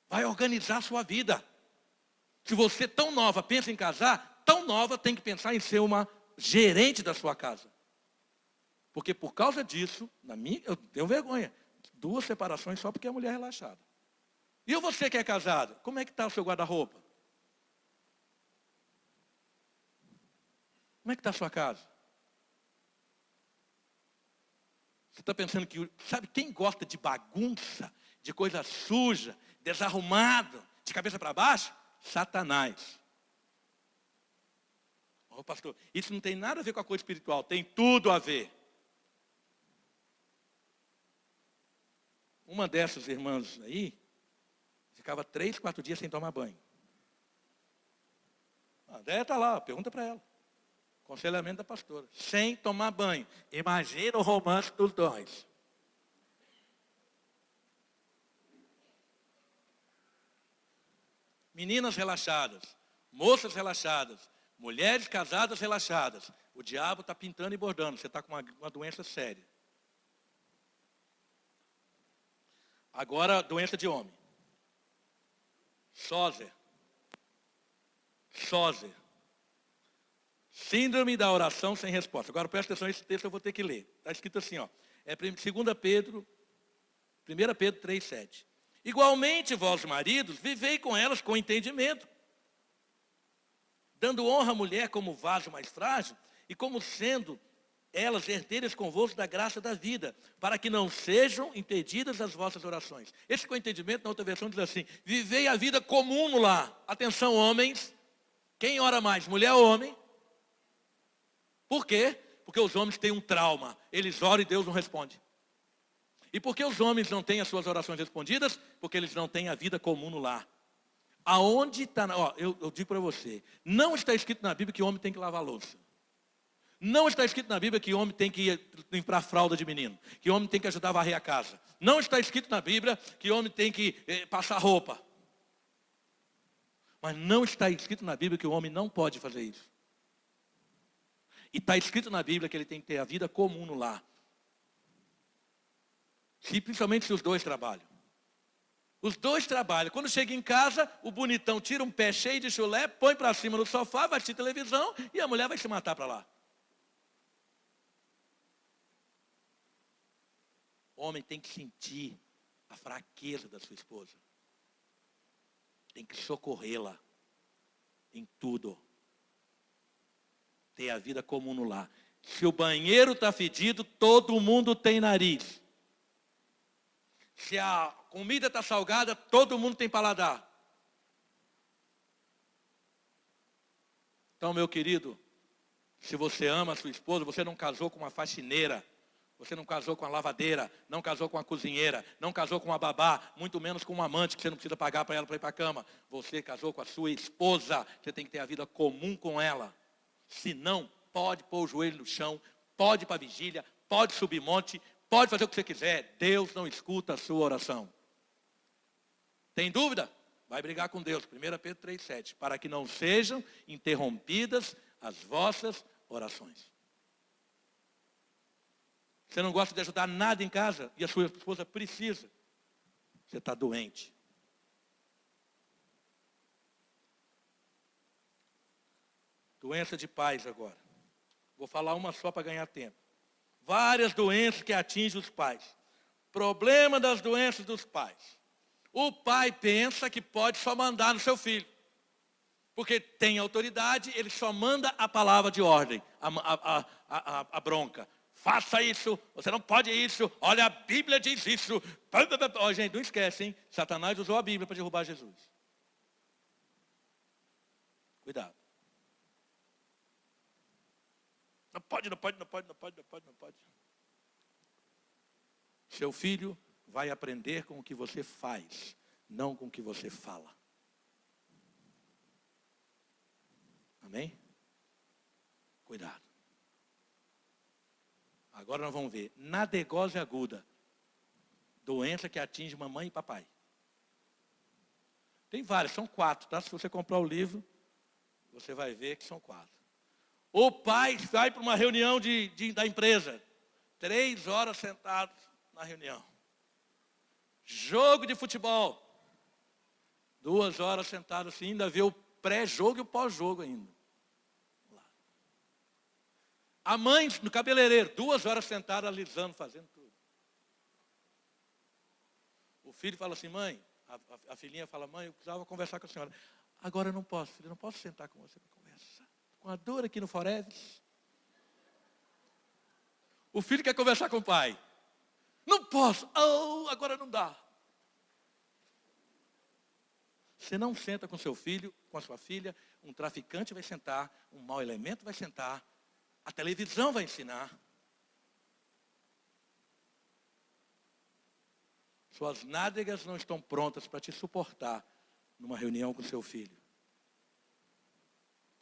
Vai organizar a sua vida. Se você tão nova pensa em casar, tão nova tem que pensar em ser uma gerente da sua casa. Porque por causa disso, eu tenho vergonha. 2 separações só porque a mulher é relaxada. E você que é casado, como é que está o seu guarda-roupa? Como é que está a sua casa? Você está pensando que, sabe quem gosta de bagunça, de coisa suja, desarrumado, de cabeça para baixo? Satanás. Ô pastor, isso não tem nada a ver com a coisa espiritual, tem tudo a ver. Uma dessas irmãs aí, ficava 3, 4 dias sem tomar banho. A Andréia está lá, pergunta para ela. Aconselhamento da pastora. Sem tomar banho. Imagina o romance dos dois. Meninas relaxadas, moças relaxadas, mulheres casadas relaxadas. O diabo está pintando e bordando. Você está com uma doença séria. Agora, doença de homem. Sózer. Síndrome da oração sem resposta. Agora presta atenção, esse texto eu vou ter que ler. Está escrito assim, ó. É 1 Pedro 3,7. Igualmente, vós maridos, vivei com elas com entendimento, dando honra à mulher como vaso mais frágil, e como sendo elas herdeiras convosco da graça da vida, para que não sejam impedidas as vossas orações. Esse com entendimento, na outra versão, diz assim, vivei a vida comum no lar. Atenção, homens, quem ora mais, mulher ou homem? Por quê? Porque os homens têm um trauma. Eles oram e Deus não responde. E por que os homens não têm as suas orações respondidas? Porque eles não têm a vida comum no lar. Aonde está... eu digo para você, não está escrito na Bíblia que o homem tem que lavar a louça. Não está escrito na Bíblia que homem tem que limpar a fralda de menino, que homem tem que ajudar a varrer a casa. Não está escrito na Bíblia que homem tem que passar roupa. Mas não está escrito na Bíblia que o homem não pode fazer isso. E está escrito na Bíblia que ele tem que ter a vida comum no lar. Principalmente se os dois trabalham. Os dois trabalham. Quando chega em casa, o bonitão tira um pé cheio de chulé, põe para cima no sofá, vai assistir televisão e a mulher vai se matar para lá. O homem tem que sentir a fraqueza da sua esposa. Tem que socorrê-la em tudo. Ter a vida comum no lar. Se o banheiro está fedido, todo mundo tem nariz. Se a comida está salgada, todo mundo tem paladar. Então, meu querido, se você ama a sua esposa, você não casou com uma faxineira, você não casou com uma lavadeira, não casou com uma cozinheira, não casou com uma babá, muito menos com uma amante que você não precisa pagar para ela para ir para a cama. Você casou com a sua esposa, você tem que ter a vida comum com ela. Se não, pode pôr o joelho no chão, pode ir para a vigília, pode subir monte, pode fazer o que você quiser. Deus não escuta a sua oração. Tem dúvida? Vai brigar com Deus. 1 Pedro 3,7. Para que não sejam interrompidas as vossas orações. Você não gosta de ajudar nada em casa e a sua esposa precisa. Você está doente. Doença de pais agora. Vou falar uma só para ganhar tempo. Várias doenças que atingem os pais. Problema das doenças dos pais. O pai pensa que pode só mandar no seu filho. Porque tem autoridade, ele só manda a palavra de ordem, a bronca. Faça isso, você não pode isso, olha, a Bíblia diz isso. Oh, gente, não esquece, hein? Satanás usou a Bíblia para derrubar Jesus. Cuidado. Não pode. Seu filho vai aprender com o que você faz, não com o que você fala. Amém? Cuidado. Agora nós vamos ver. Nadegose aguda. Doença que atinge mamãe e papai. Tem várias, são 4, tá? Se você comprar o livro, você vai ver que são 4. O pai vai para uma reunião da empresa. 3 horas sentado na reunião. Jogo de futebol. 2 horas sentado assim, ainda vê o pré-jogo e o pós-jogo ainda. A mãe no cabeleireiro, 2 horas sentada alisando, fazendo tudo. O filho fala assim, mãe, a filhinha fala, mãe, eu precisava conversar com a senhora. Agora eu não posso, filho, eu não posso sentar com você para conversar. Com a dor aqui no Foreves. O filho quer conversar com o pai. Não posso, agora não dá. Você não senta com seu filho, com a sua filha, um traficante vai sentar, um mau elemento vai sentar, a televisão vai ensinar. Suas nádegas não estão prontas para te suportar numa reunião com seu filho.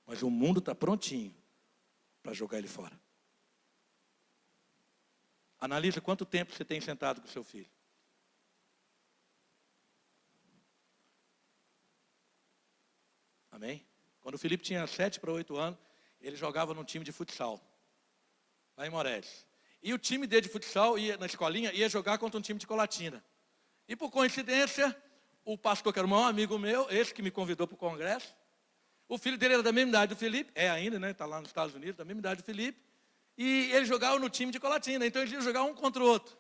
Mas o mundo está prontinho para jogar ele fora. Analisa quanto tempo você tem sentado com seu filho. Amém? Quando o Felipe tinha 7 para 8 anos, ele jogava num time de futsal, lá em Morelos. E o time dele de futsal, na escolinha, ia jogar contra um time de Colatina. E por coincidência, o pastor, que era um maior amigo meu, esse que me convidou para o congresso, o filho dele era da mesma idade do Felipe, ainda, né? Está lá nos Estados Unidos, da mesma idade do Felipe. E ele jogava no time de Colatina, então eles iam jogar um contra o outro.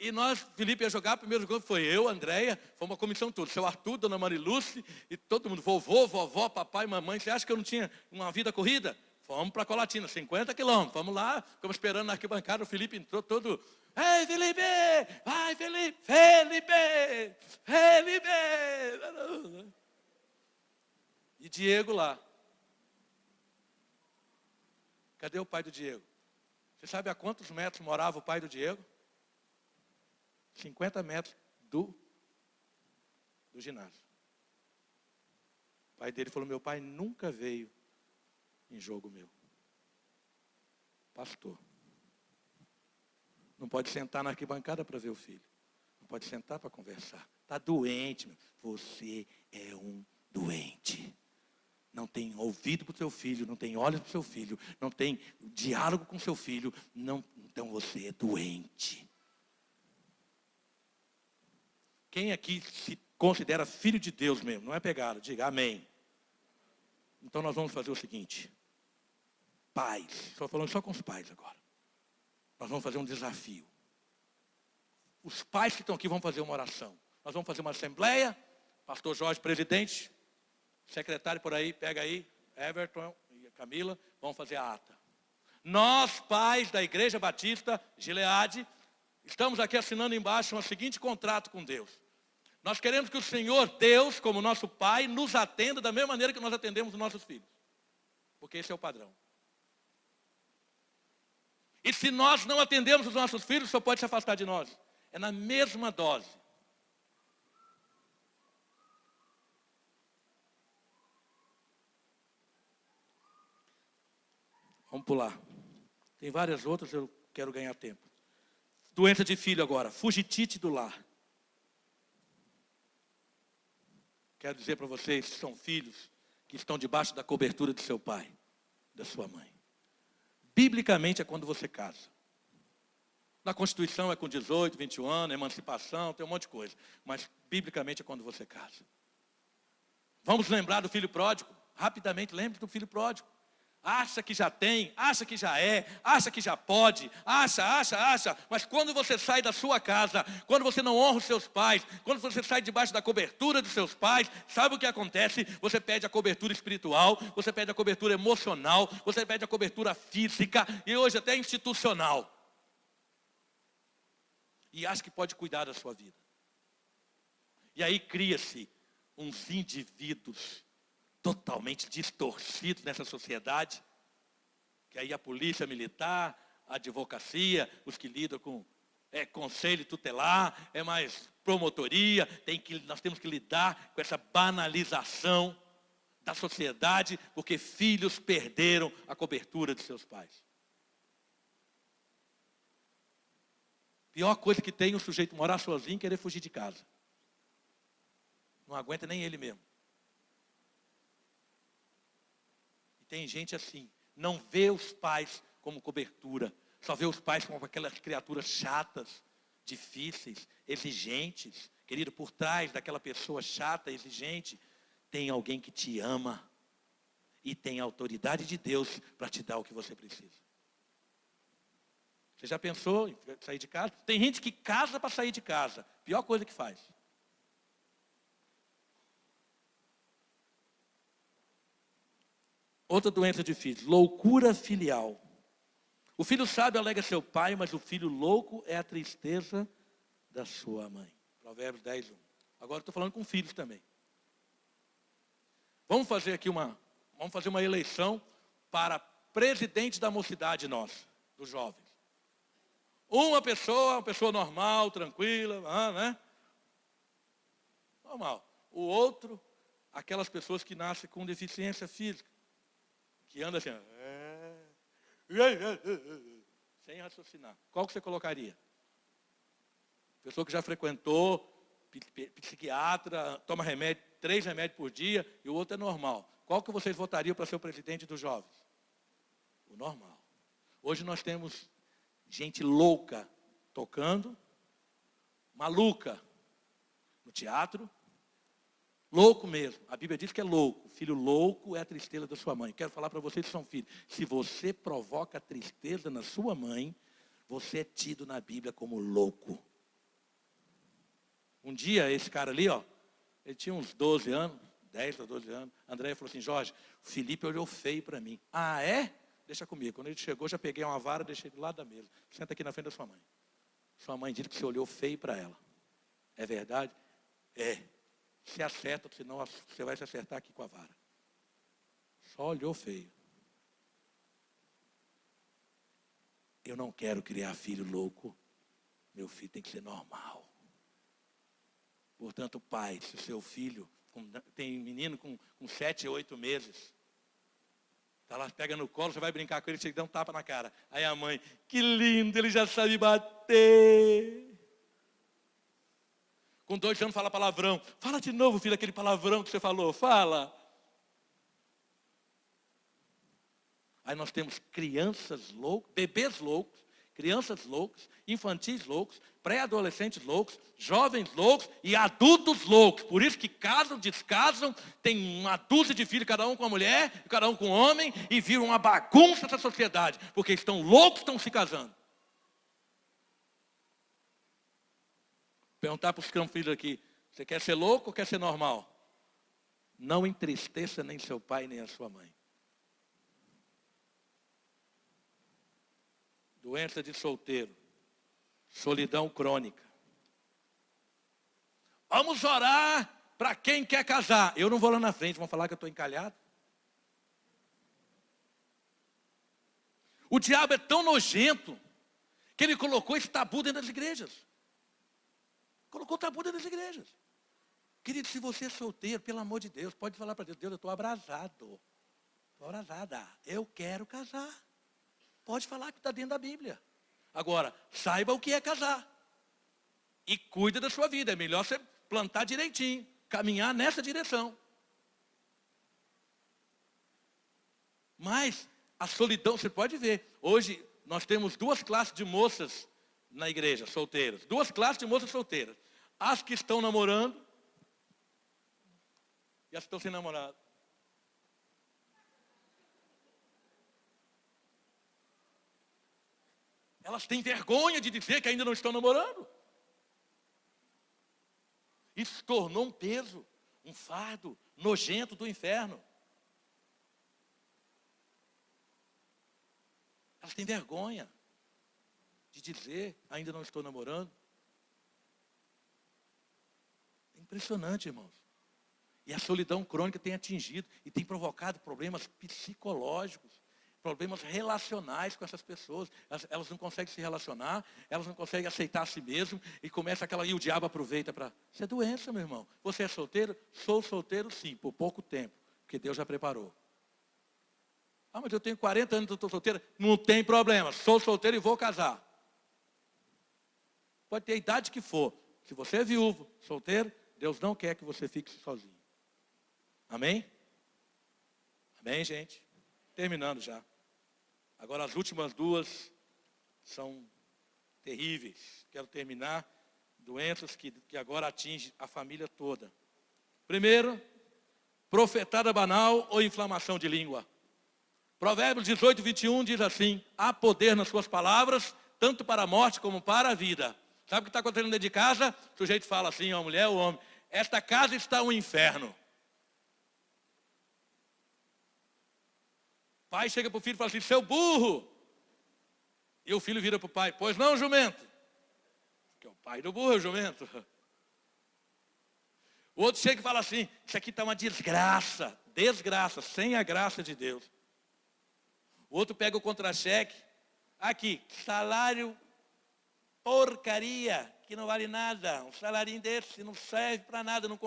E nós, Felipe ia jogar, primeiro jogo foi eu, Andréia, foi uma comissão toda, seu Arthur, dona Mariluce, e todo mundo, vovô, vovó, papai, mamãe. Você acha que eu não tinha uma vida corrida? Fomos para Colatina, 50 quilômetros, vamos lá, ficamos esperando na arquibancada, o Felipe entrou todo, ei Felipe, vai Felipe, Felipe. E Diego lá. Cadê o pai do Diego? Você sabe a quantos metros morava o pai do Diego? 50 metros do ginásio. O pai dele falou, meu pai nunca veio em jogo meu. pastor. Não pode sentar na arquibancada para ver o filho. Não pode sentar para conversar. Está doente, meu. Você é um doente. Não tem ouvido para o seu filho, não tem olhos para o seu filho, não tem diálogo com o seu filho. Não, então você é doente. Quem aqui se considera filho de Deus mesmo? Não é pegado, diga amém. Então nós vamos fazer o seguinte. Pais, estou falando só com os pais agora. Nós vamos fazer um desafio. Os pais que estão aqui vão fazer uma oração. Nós vamos fazer uma assembleia. Pastor Jorge, presidente. Secretário por aí, pega aí. Everton e Camila, vão fazer a ata. Nós, pais da Igreja Batista Gileade, estamos aqui assinando embaixo um seguinte contrato com Deus. Nós queremos que o Senhor, Deus, como nosso Pai, nos atenda da mesma maneira que nós atendemos os nossos filhos. Porque esse é o padrão. E se nós não atendemos os nossos filhos, o Senhor pode se afastar de nós. É na mesma dose. Vamos pular. Tem várias outras, eu quero ganhar tempo. Doença de filho agora, fugitite do lar. Quero dizer para vocês que são filhos que estão debaixo da cobertura de seu pai, da sua mãe. Biblicamente é quando você casa. Na Constituição é com 18, 21 anos, emancipação, tem um monte de coisa. Mas biblicamente é quando você casa. Vamos lembrar do filho pródigo? Rapidamente, lembre do filho pródigo. Acha que já tem, acha que já é, acha que já pode, acha. Mas quando você sai da sua casa, quando você não honra os seus pais, quando você sai debaixo da cobertura dos seus pais, sabe o que acontece? Você perde a cobertura espiritual, você perde a cobertura emocional, você perde a cobertura física e hoje até institucional. E acha que pode cuidar da sua vida. E aí cria-se uns indivíduos totalmente distorcidos nessa sociedade, que aí a polícia militar, a advocacia, os que lidam com conselho tutelar, mais promotoria, nós temos que lidar com essa banalização da sociedade, porque filhos perderam a cobertura de seus pais. Pior coisa que tem o sujeito morar sozinho e querer fugir de casa. Não aguenta nem ele mesmo. Tem gente assim, não vê os pais como cobertura, só vê os pais como aquelas criaturas chatas, difíceis, exigentes. Querido, por trás daquela pessoa chata, exigente, tem alguém que te ama e tem a autoridade de Deus para te dar o que você precisa. Você já pensou em sair de casa? Tem gente que casa para sair de casa, pior coisa que faz. Outra doença de filhos, loucura filial. O filho sábio alega seu pai, mas o filho louco é a tristeza da sua mãe. Provérbios 10, 1. Agora estou falando com filhos também. Vamos fazer aqui uma eleição para presidente da mocidade nossa, dos jovens. Uma pessoa normal, tranquila, né? Normal. O outro, aquelas pessoas que nascem com deficiência física. Que anda assim, sem raciocinar. Qual que você colocaria? Pessoa que já frequentou, psiquiatra, toma remédio, 3 remédios por dia, e o outro é normal. Qual que vocês votariam para ser o presidente dos jovens? O normal. Hoje nós temos gente louca tocando, maluca no teatro, louco mesmo. A Bíblia diz que é louco. Filho louco é a tristeza da sua mãe. Quero falar para vocês que são filhos. Se você provoca tristeza na sua mãe, você é tido na Bíblia como louco. Um dia, esse cara ali, ele tinha uns 12 anos, 10 a 12 anos. André falou assim, Jorge, o Felipe olhou feio para mim. Ah, é? Deixa comigo. Quando ele chegou, já peguei uma vara, deixei do lado da mesa. Senta aqui na frente da sua mãe. Sua mãe disse que você olhou feio para ela. É verdade? É. Se acerta, senão você vai se acertar aqui com a vara. Só olhou feio. Eu não quero criar filho louco. Meu filho tem que ser normal. Portanto, pai, se o seu filho, tem menino com 7, 8 meses, Tá lá, pega no colo, você vai brincar com ele, você dá um tapa na cara. Aí a mãe, que lindo, ele já sabe bater. Com 2 anos fala palavrão. Fala de novo, filho, aquele palavrão que você falou. Fala. Aí nós temos crianças loucas, bebês loucos, crianças loucas, infantis loucos, pré-adolescentes loucos, jovens loucos e adultos loucos. Por isso que casam, descasam, tem uma dúzia de filhos, cada um com uma mulher, cada um com um homem, e viram uma bagunça essa sociedade, porque estão loucos, estão se casando. Perguntar para os filhos aqui, você quer ser louco ou quer ser normal? Não entristeça nem seu pai nem a sua mãe. Doença de solteiro, solidão crônica. Vamos orar para quem quer casar. Eu não vou lá na frente, vão falar que eu estou encalhado. O diabo é tão nojento que ele colocou esse tabu dentro das igrejas. Colocou tabu dentro das igrejas. Querido, se você é solteiro, pelo amor de Deus, pode falar para Deus, Deus, eu estou abrasado. Estou abrasada. Eu quero casar. Pode falar que está dentro da Bíblia. Agora, saiba o que é casar. E cuida da sua vida. É melhor você plantar direitinho. Caminhar nessa direção. Mas, a solidão, você pode ver. Hoje, nós temos 2 classes de moças na igreja, solteiras. 2 classes de moças solteiras. As que estão namorando e as que estão sem namorado. Elas têm vergonha de dizer que ainda não estão namorando. Isso se tornou um peso, um fardo nojento do inferno. Elas têm vergonha de dizer, ainda não estou namorando. É impressionante, irmãos. E a solidão crônica tem atingido e tem provocado problemas psicológicos, problemas relacionais com essas pessoas. Elas não conseguem se relacionar, elas não conseguem aceitar a si mesmo e começa aquela, e o diabo aproveita para, isso é doença, meu irmão. Você é solteiro? Sou solteiro sim, por pouco tempo, porque Deus já preparou. Ah, mas eu tenho 40 anos e estou solteiro. Não tem problema, sou solteiro e vou casar. Pode ter a idade que for. Se você é viúvo, solteiro, Deus não quer que você fique sozinho. Amém? Amém, gente? Terminando já. Agora as últimas 2 são terríveis. Quero terminar. Doenças que agora atingem a família toda. Primeiro, profetada banal ou inflamação de língua. Provérbios 18, 21 diz assim: há poder nas suas palavras, tanto para a morte como para a vida. Sabe o que está acontecendo dentro de casa? O sujeito fala assim, a mulher ou o homem, esta casa está um inferno. O pai chega para o filho e fala assim, seu burro. E o filho vira para o pai, pois não, jumento. Porque o pai do burro é o jumento. O outro chega e fala assim, isso aqui está uma desgraça. Desgraça, sem a graça de Deus. O outro pega o contra-cheque. Aqui, salário porcaria, que não vale nada. Um salarinho desse não serve para nada. Não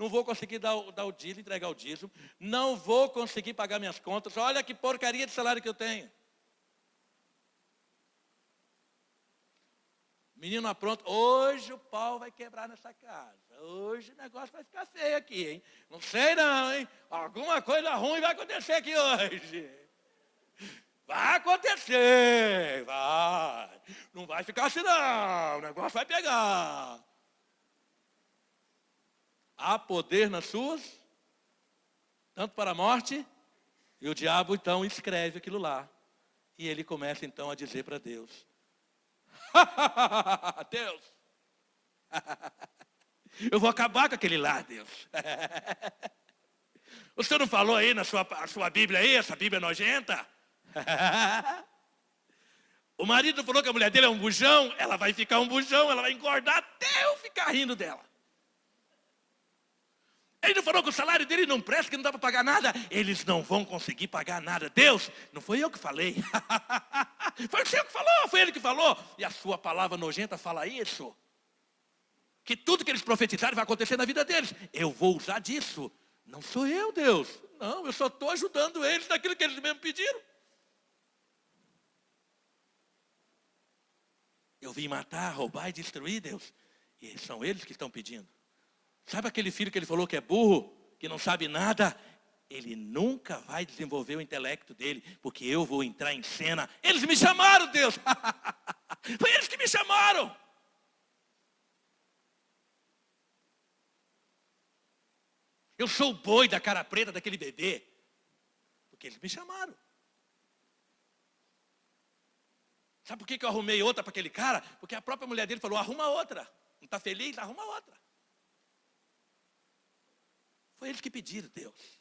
vou conseguir dar o dízimo, entregar o dízimo. Não vou conseguir pagar minhas contas. Olha que porcaria de salário que eu tenho. Menino apronto, hoje o pau vai quebrar nessa casa. Hoje o negócio vai ficar feio aqui, hein? Não sei não, hein? Alguma coisa ruim vai acontecer aqui hoje. Vai acontecer, vai. Não vai ficar assim não, o negócio vai pegar. Há poder nas suas, tanto para a morte, e o diabo então escreve aquilo lá. E ele começa então a dizer para Deus, Deus, eu vou acabar com aquele lá, Deus. O senhor não falou aí na sua Bíblia aí, essa Bíblia nojenta? O marido falou que a mulher dele é um bujão, ela vai ficar um bujão, ela vai engordar até eu ficar rindo dela. Ele não falou que o salário dele não presta, que não dá para pagar nada. Eles não vão conseguir pagar nada. Deus, não foi eu que falei. Foi o Senhor que falou, foi Ele que falou. E a sua palavra nojenta fala isso. Que tudo que eles profetizaram vai acontecer na vida deles. Eu vou usar disso. Não sou eu, Deus. Não, eu só estou ajudando eles naquilo que eles mesmo pediram. Eu vim matar, roubar e destruir, Deus. E são eles que estão pedindo. Sabe aquele filho que ele falou que é burro, que não sabe nada? Ele nunca vai desenvolver o intelecto dele, porque eu vou entrar em cena. Eles me chamaram, Deus. Foi eles que me chamaram. Eu sou o boi da cara preta daquele bebê, porque eles me chamaram. Sabe por que eu arrumei outra para aquele cara? Porque a própria mulher dele falou, arruma outra. Não está feliz? Arruma outra. Foi eles que pediram, Deus.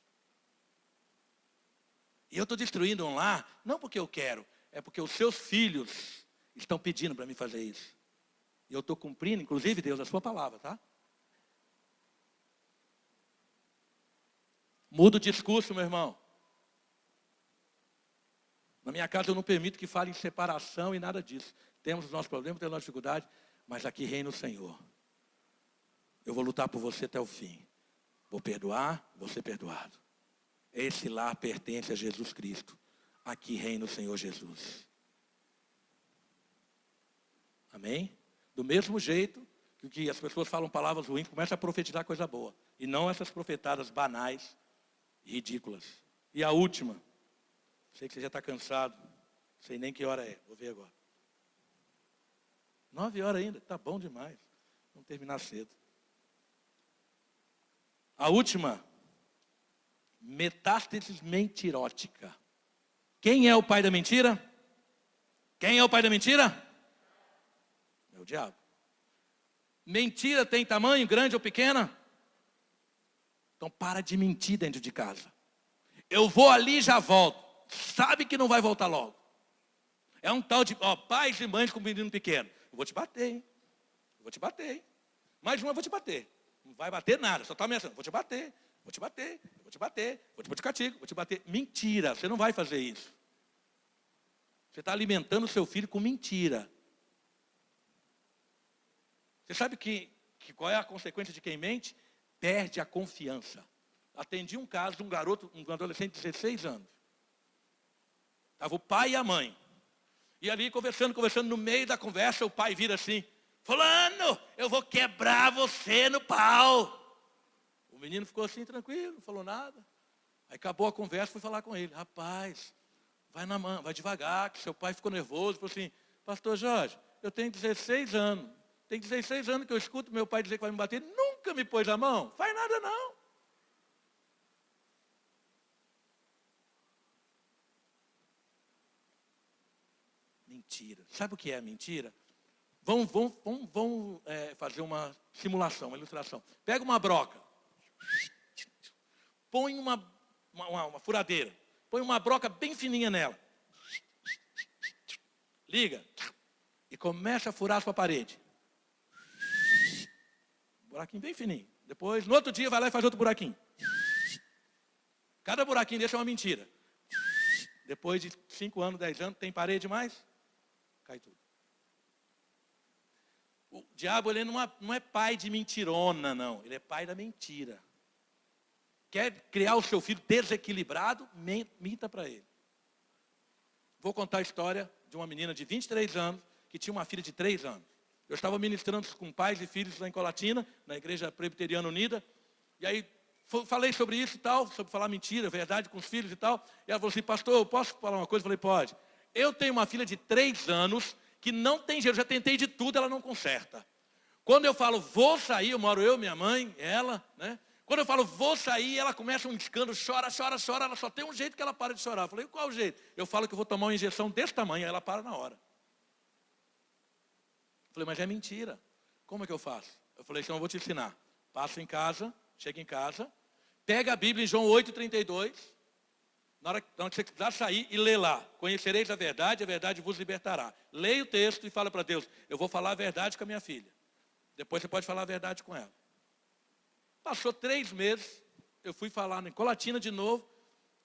E eu estou destruindo um lar, não porque eu quero, é porque os seus filhos estão pedindo para mim fazer isso. E eu estou cumprindo, inclusive, Deus, a sua palavra, tá? Muda o discurso, meu irmão. Na minha casa eu não permito que fale em separação e nada disso. Temos os nossos problemas, temos as nossas dificuldades, mas aqui reina o Senhor. Eu vou lutar por você até o fim. Vou perdoar, vou ser perdoado. Esse lar pertence a Jesus Cristo. Aqui reina o Senhor Jesus. Amém? Do mesmo jeito que as pessoas falam palavras ruins, começa a profetizar coisa boa. E não essas profetadas banais e ridículas. E a última. Sei que você já está cansado. Sei nem que hora é. Vou ver agora. 9 horas ainda. Está bom demais. Vamos terminar cedo. A última. Metástase mentirótica. Quem é o pai da mentira? Quem é o pai da mentira? É o diabo. Mentira tem tamanho, grande ou pequena? Então para de mentir dentro de casa. Eu vou ali e já volto. Sabe que não vai voltar logo. É um tal de pais e mães com menino pequeno. Eu vou te bater, hein? Eu vou te bater, hein? Mais uma eu vou te bater. Não vai bater nada, só está ameaçando. Vou te bater, vou te bater, vou te bater, vou te botar castigo, vou te bater. Mentira, você não vai fazer isso. Você está alimentando o seu filho com mentira. Você sabe que qual é a consequência de quem mente? Perde a confiança. Atendi um caso de um garoto, um adolescente de 16 anos. Estava o pai e a mãe. E ali conversando, no meio da conversa, o pai vira assim, fulano, eu vou quebrar você no pau. O menino ficou assim, tranquilo, não falou nada. Aí acabou a conversa, fui falar com ele. Rapaz, vai na mão, vai devagar, que seu pai ficou nervoso. Falou assim, pastor Jorge, eu tenho 16 anos. Tem 16 anos que eu escuto meu pai dizer que vai me bater. Nunca me pôs a mão. Faz nada não. Mentira. Sabe o que é mentira? Vamos fazer uma simulação, uma ilustração. Pega uma broca. Põe uma furadeira. Põe uma broca bem fininha nela. Liga. E começa a furar a sua parede. Buraquinho bem fininho. Depois, no outro dia, vai lá e faz outro buraquinho. Cada buraquinho desse é uma mentira. Depois de 5 anos, 10 anos, tem parede mais? Cai tudo. O diabo, ele não é pai de mentirona, não. Ele é pai da mentira. Quer criar o seu filho desequilibrado? Minta para ele. Vou contar a história de uma menina de 23 anos, que tinha uma filha de 3 anos. Eu estava ministrando com pais e filhos lá em Colatina, na Igreja Presbiteriana Unida. E aí, falei sobre isso e tal, sobre falar mentira, verdade com os filhos e tal. E ela falou assim, pastor, eu posso falar uma coisa? Eu falei, pode. Eu tenho uma filha de 3 anos que não tem jeito, já tentei de tudo, ela não conserta. Quando eu falo, vou sair, eu moro eu, minha mãe, ela, né? Quando eu falo, vou sair, ela começa um escândalo, chora, ela só tem um jeito que ela para de chorar. Eu falei, qual o jeito? Eu falo que eu vou tomar uma injeção desse tamanho, aí ela para na hora. Eu falei, mas é mentira. Como é que eu faço? Eu falei, então eu vou te ensinar. Passa em casa, chega em casa, pega a Bíblia em João 8,32, na hora que você precisar sair e lê lá. Conhecereis a verdade vos libertará. Leia o texto e fala para Deus, eu vou falar a verdade com a minha filha. Depois você pode falar a verdade com ela. Passou 3 meses, eu fui falar em Colatina de novo,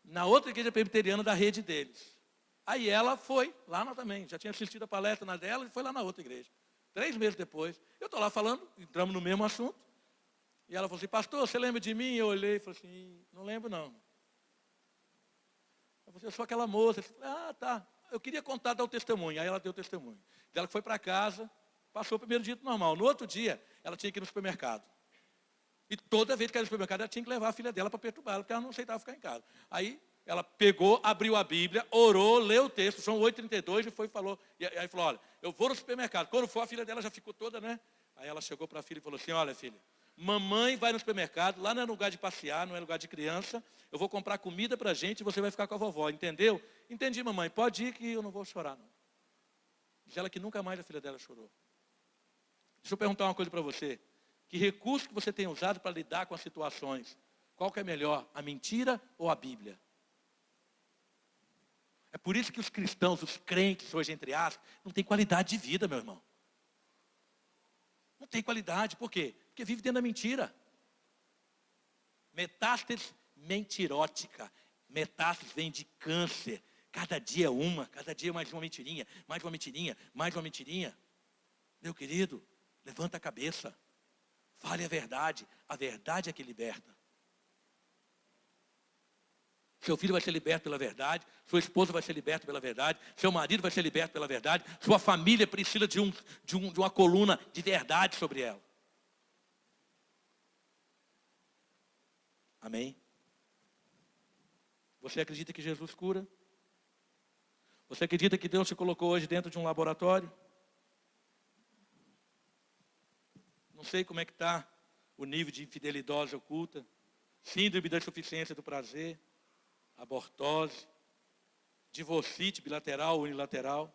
na outra igreja presbiteriana da rede deles. Aí ela foi lá também, já tinha assistido a palestra na dela e foi lá na outra igreja. 3 meses depois, eu estou lá falando, entramos no mesmo assunto. E ela falou assim, pastor, você lembra de mim? Eu olhei e falei assim, não lembro não. Eu sou aquela moça. Ah, tá. Eu queria contar, dar o testemunho. Aí ela deu o testemunho. Ela foi para casa, passou o primeiro dia normal. No outro dia, ela tinha que ir no supermercado. E toda vez que ela ia no supermercado, ela tinha que levar a filha dela para perturbar ela, porque ela não aceitava ficar em casa. Aí ela pegou, abriu a Bíblia, orou, leu o texto, João 8,32, e foi e falou. E aí falou, olha, eu vou no supermercado. Quando for, a filha dela já ficou toda, né? Aí ela chegou para a filha e falou assim, olha, filha, mamãe vai no supermercado, lá não é lugar de passear, não é lugar de criança, eu vou comprar comida para a gente e você vai ficar com a vovó, entendeu? Entendi, mamãe, pode ir que eu não vou chorar, não. Diz ela que nunca mais a filha dela chorou. Deixa eu perguntar uma coisa para você. Que recurso que você tem usado para lidar com as situações? Qual que é melhor, a mentira ou a Bíblia? É por isso que os cristãos, os crentes, hoje entre aspas, não têm qualidade de vida, meu irmão. Não tem qualidade, por quê? Porque vive dentro da mentira. Metástase mentirótica. Metástase vem de câncer. Cada dia uma, cada dia mais uma mentirinha, mais uma mentirinha, mais uma mentirinha. Meu querido, levanta a cabeça. Fale a verdade é que liberta. Seu filho vai ser liberto pela verdade, sua esposa vai ser liberta pela verdade, seu marido vai ser liberto pela verdade, sua família precisa de uma coluna de verdade sobre ela. Amém? Você acredita que Jesus cura? Você acredita que Deus te colocou hoje dentro de um laboratório? Não sei como é que está o nível de infidelidade oculta, síndrome da insuficiência do prazer, abortose, divorcite bilateral ou unilateral,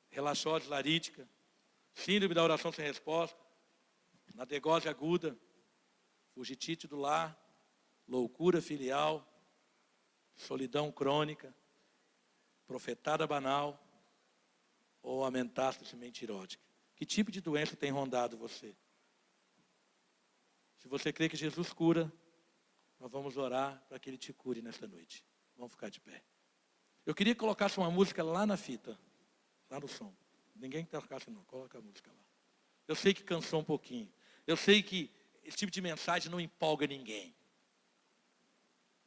relaxose larítica, síndrome da oração sem resposta, nadegose aguda, fugitite do lar, loucura filial, solidão crônica, profetada banal ou a metástase mentirótica. Que tipo de doença tem rondado você? Se você crê que Jesus cura, nós vamos orar para que Ele te cure nesta noite. Vamos ficar de pé. Eu queria que colocasse uma música lá na fita, lá no som. Ninguém tocasse não, coloca a música lá. Eu sei que cansou um pouquinho. Eu sei que esse tipo de mensagem não empolga ninguém.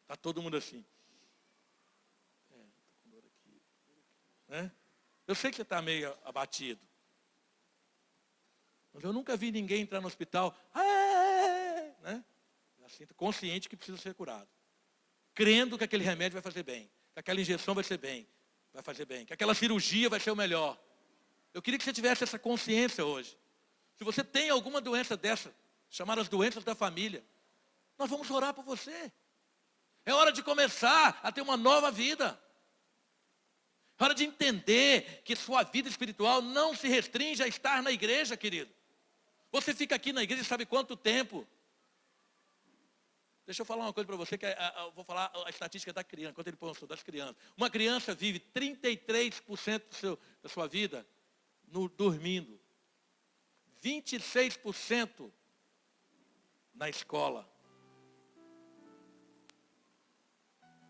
Está todo mundo assim. Estou com dor aqui. Né? Eu sei que você está meio abatido. Mas eu nunca vi ninguém entrar no hospital, né? Assim, consciente que precisa ser curado. Crendo que aquele remédio vai fazer bem, que aquela injeção vai fazer bem, que aquela cirurgia vai ser o melhor. Eu queria que você tivesse essa consciência hoje. Se você tem alguma doença dessa, chamadas doenças da família, nós vamos orar por você. É hora de começar a ter uma nova vida. É hora de entender que sua vida espiritual não se restringe a estar na igreja, querido. Você fica aqui na igreja sabe quanto tempo? Deixa eu falar uma coisa para você, que eu vou falar a estatística da criança, quando ele postou das crianças. Uma criança vive 33% da sua vida dormindo. 26% na escola.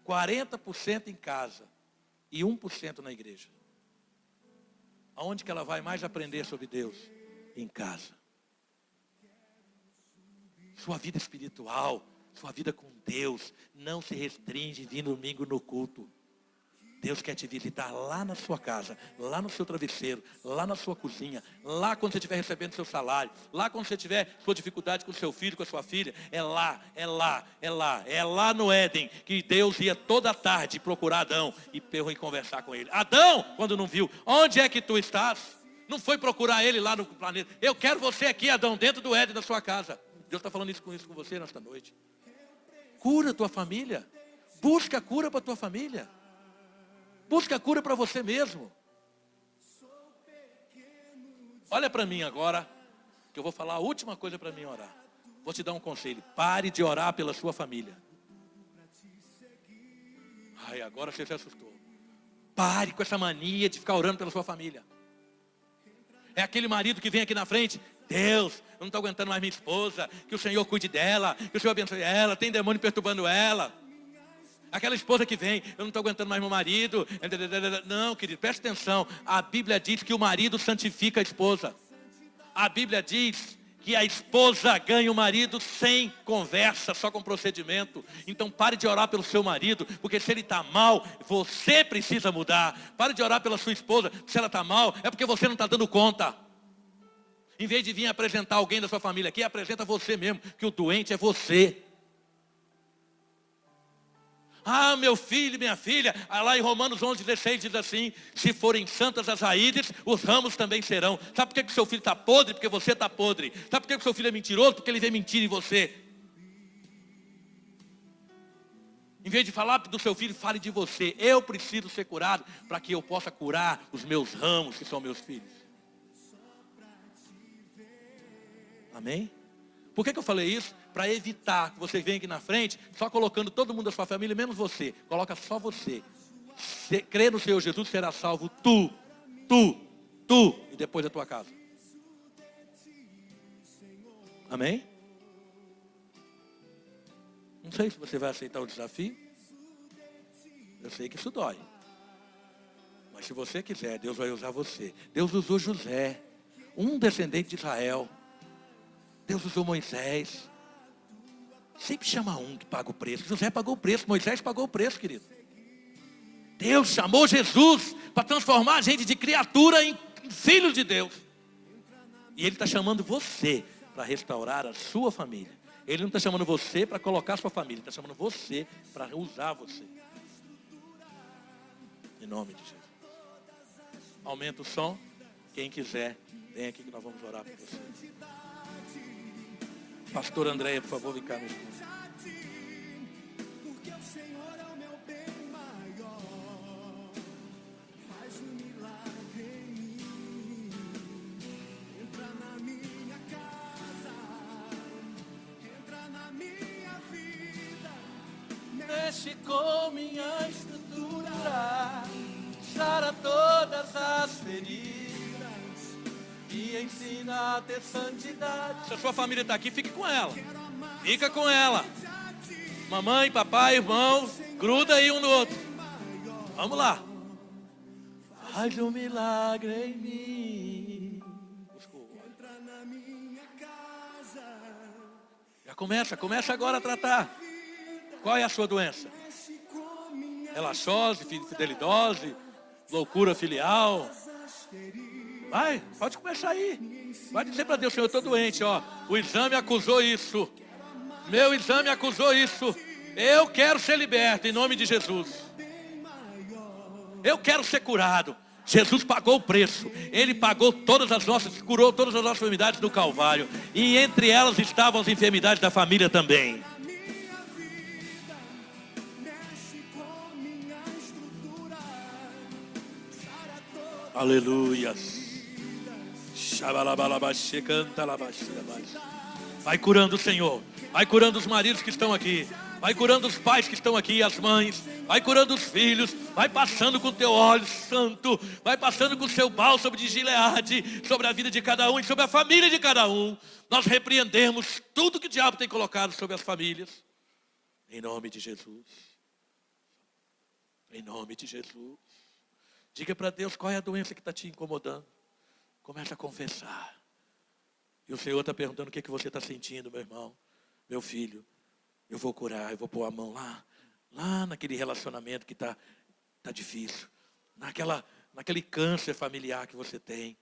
40% em casa. E 1% na igreja. Aonde que ela vai mais aprender sobre Deus? Em casa. Sua vida espiritual, sua vida com Deus, não se restringe vir domingo no culto. Deus quer te visitar lá na sua casa, lá no seu travesseiro, lá na sua cozinha, lá quando você estiver recebendo seu salário, lá quando você tiver sua dificuldade com seu filho, com a sua filha, é lá no Éden, que Deus ia toda tarde procurar Adão e conversar com ele. Adão, quando não viu, onde é que tu estás? Não foi procurar ele lá no planeta. Eu quero você aqui, Adão, dentro do Éden da sua casa. Deus está falando isso com você nesta noite. Cura a tua família. Busca a cura para a tua família. Busca a cura para você mesmo. Olha para mim agora, que eu vou falar a última coisa para mim orar. Vou te dar um conselho. Pare de orar pela sua família. Ai, agora você se assustou. Pare com essa mania de ficar orando pela sua família. É aquele marido que vem aqui na frente. Deus, eu não estou aguentando mais minha esposa. Que o Senhor cuide dela. Que o Senhor abençoe ela. Tem demônio perturbando ela. Aquela esposa que vem, eu não estou aguentando mais meu marido. Não, querido, preste atenção. A Bíblia diz que o marido santifica a esposa. A Bíblia diz que a esposa ganhe o marido sem conversa, só com procedimento. Então pare de orar pelo seu marido, porque se ele está mal, você precisa mudar. Pare de orar pela sua esposa, se ela está mal, é porque você não está dando conta. Em vez de vir apresentar alguém da sua família aqui, apresenta você mesmo, que o doente é você. Ah, meu filho, minha filha, lá em Romanos 11:16 diz assim: se forem santas as raízes, os ramos também serão. Sabe por que o seu filho está podre? Porque você está podre. Sabe por que o seu filho é mentiroso? Porque ele vê mentira em você. Em vez de falar do seu filho, fale de você. Eu preciso ser curado para que eu possa curar os meus ramos, que são meus filhos. Amém? Por que eu falei isso? Para evitar que você venha aqui na frente, só colocando todo mundo da sua família, menos você. Coloca só você. Crê no Senhor Jesus, será salvo tu, e depois da tua casa. Amém? Não sei se você vai aceitar o desafio. Eu sei que isso dói. Mas se você quiser, Deus vai usar você. Deus usou José, um descendente de Israel. Deus usou Moisés. Sempre chama um que paga o preço. José pagou o preço, Moisés pagou o preço, querido. Deus chamou Jesus para transformar a gente de criatura em filho de Deus. E Ele está chamando você para restaurar a sua família. Ele não está chamando você para colocar a sua família. Ele está chamando você para usar você. Em nome de Jesus. Aumenta o som. Quem quiser, vem aqui que nós vamos orar por você. Pastor Andréia, por favor, vem cá nesse momento. Porque o Senhor é o meu bem maior. Faz um milagre em mim. Entra na minha casa. Entra na minha vida. Mexe com minha estrutura. Sara todas as feridas. E ensina a ter santidade. Se a sua família está aqui, fique com ela. Fica com ela. Mamãe, papai, irmão, gruda aí um no outro. Vamos lá. Faz um milagre em mim. Entra na minha casa. Já começa agora a tratar. Qual é a sua doença? Relaxose, fidelidose, loucura filial. Vai, pode começar aí. Vai dizer para Deus: Senhor, eu estou doente, ó. O exame acusou isso. Meu exame acusou isso. Eu quero ser liberto em nome de Jesus. Eu quero ser curado. Jesus pagou o preço. Ele pagou curou todas as nossas enfermidades do Calvário. E entre elas estavam as enfermidades da família também. Aleluia. Vai curando o Senhor. Vai curando os maridos que estão aqui. Vai curando os pais que estão aqui, as mães. Vai curando os filhos. Vai passando com o teu óleo santo. Vai passando com o seu bálsamo de Gileade sobre a vida de cada um e sobre a família de cada um. Nós repreendemos tudo que o diabo tem colocado sobre as famílias. Em nome de Jesus. Em nome de Jesus. Diga para Deus qual é a doença que está te incomodando. Começa a confessar. E o Senhor está perguntando o que você está sentindo, meu irmão, meu filho. Eu vou curar, eu vou pôr a mão lá naquele relacionamento que está difícil. Naquele câncer familiar que você tem.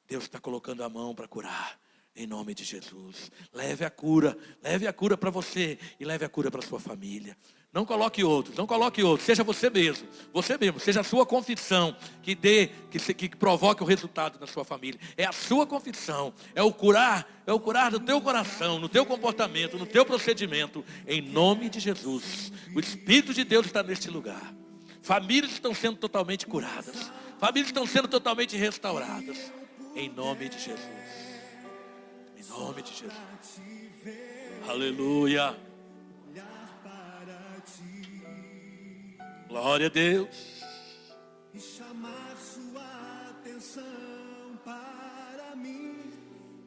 Deus está colocando a mão para curar. Em nome de Jesus. Leve a cura para você e leve a cura para sua família. Não coloque outros. Seja você mesmo, seja a sua confissão que provoque o resultado na sua família. É a sua confissão, é o curar do teu coração, no teu comportamento, no teu procedimento, em nome de Jesus. O Espírito de Deus está neste lugar. Famílias estão sendo totalmente curadas, famílias estão sendo totalmente restauradas, em nome de Jesus. Em nome de Jesus. Aleluia. Glória a Deus. E chamar sua atenção para mim.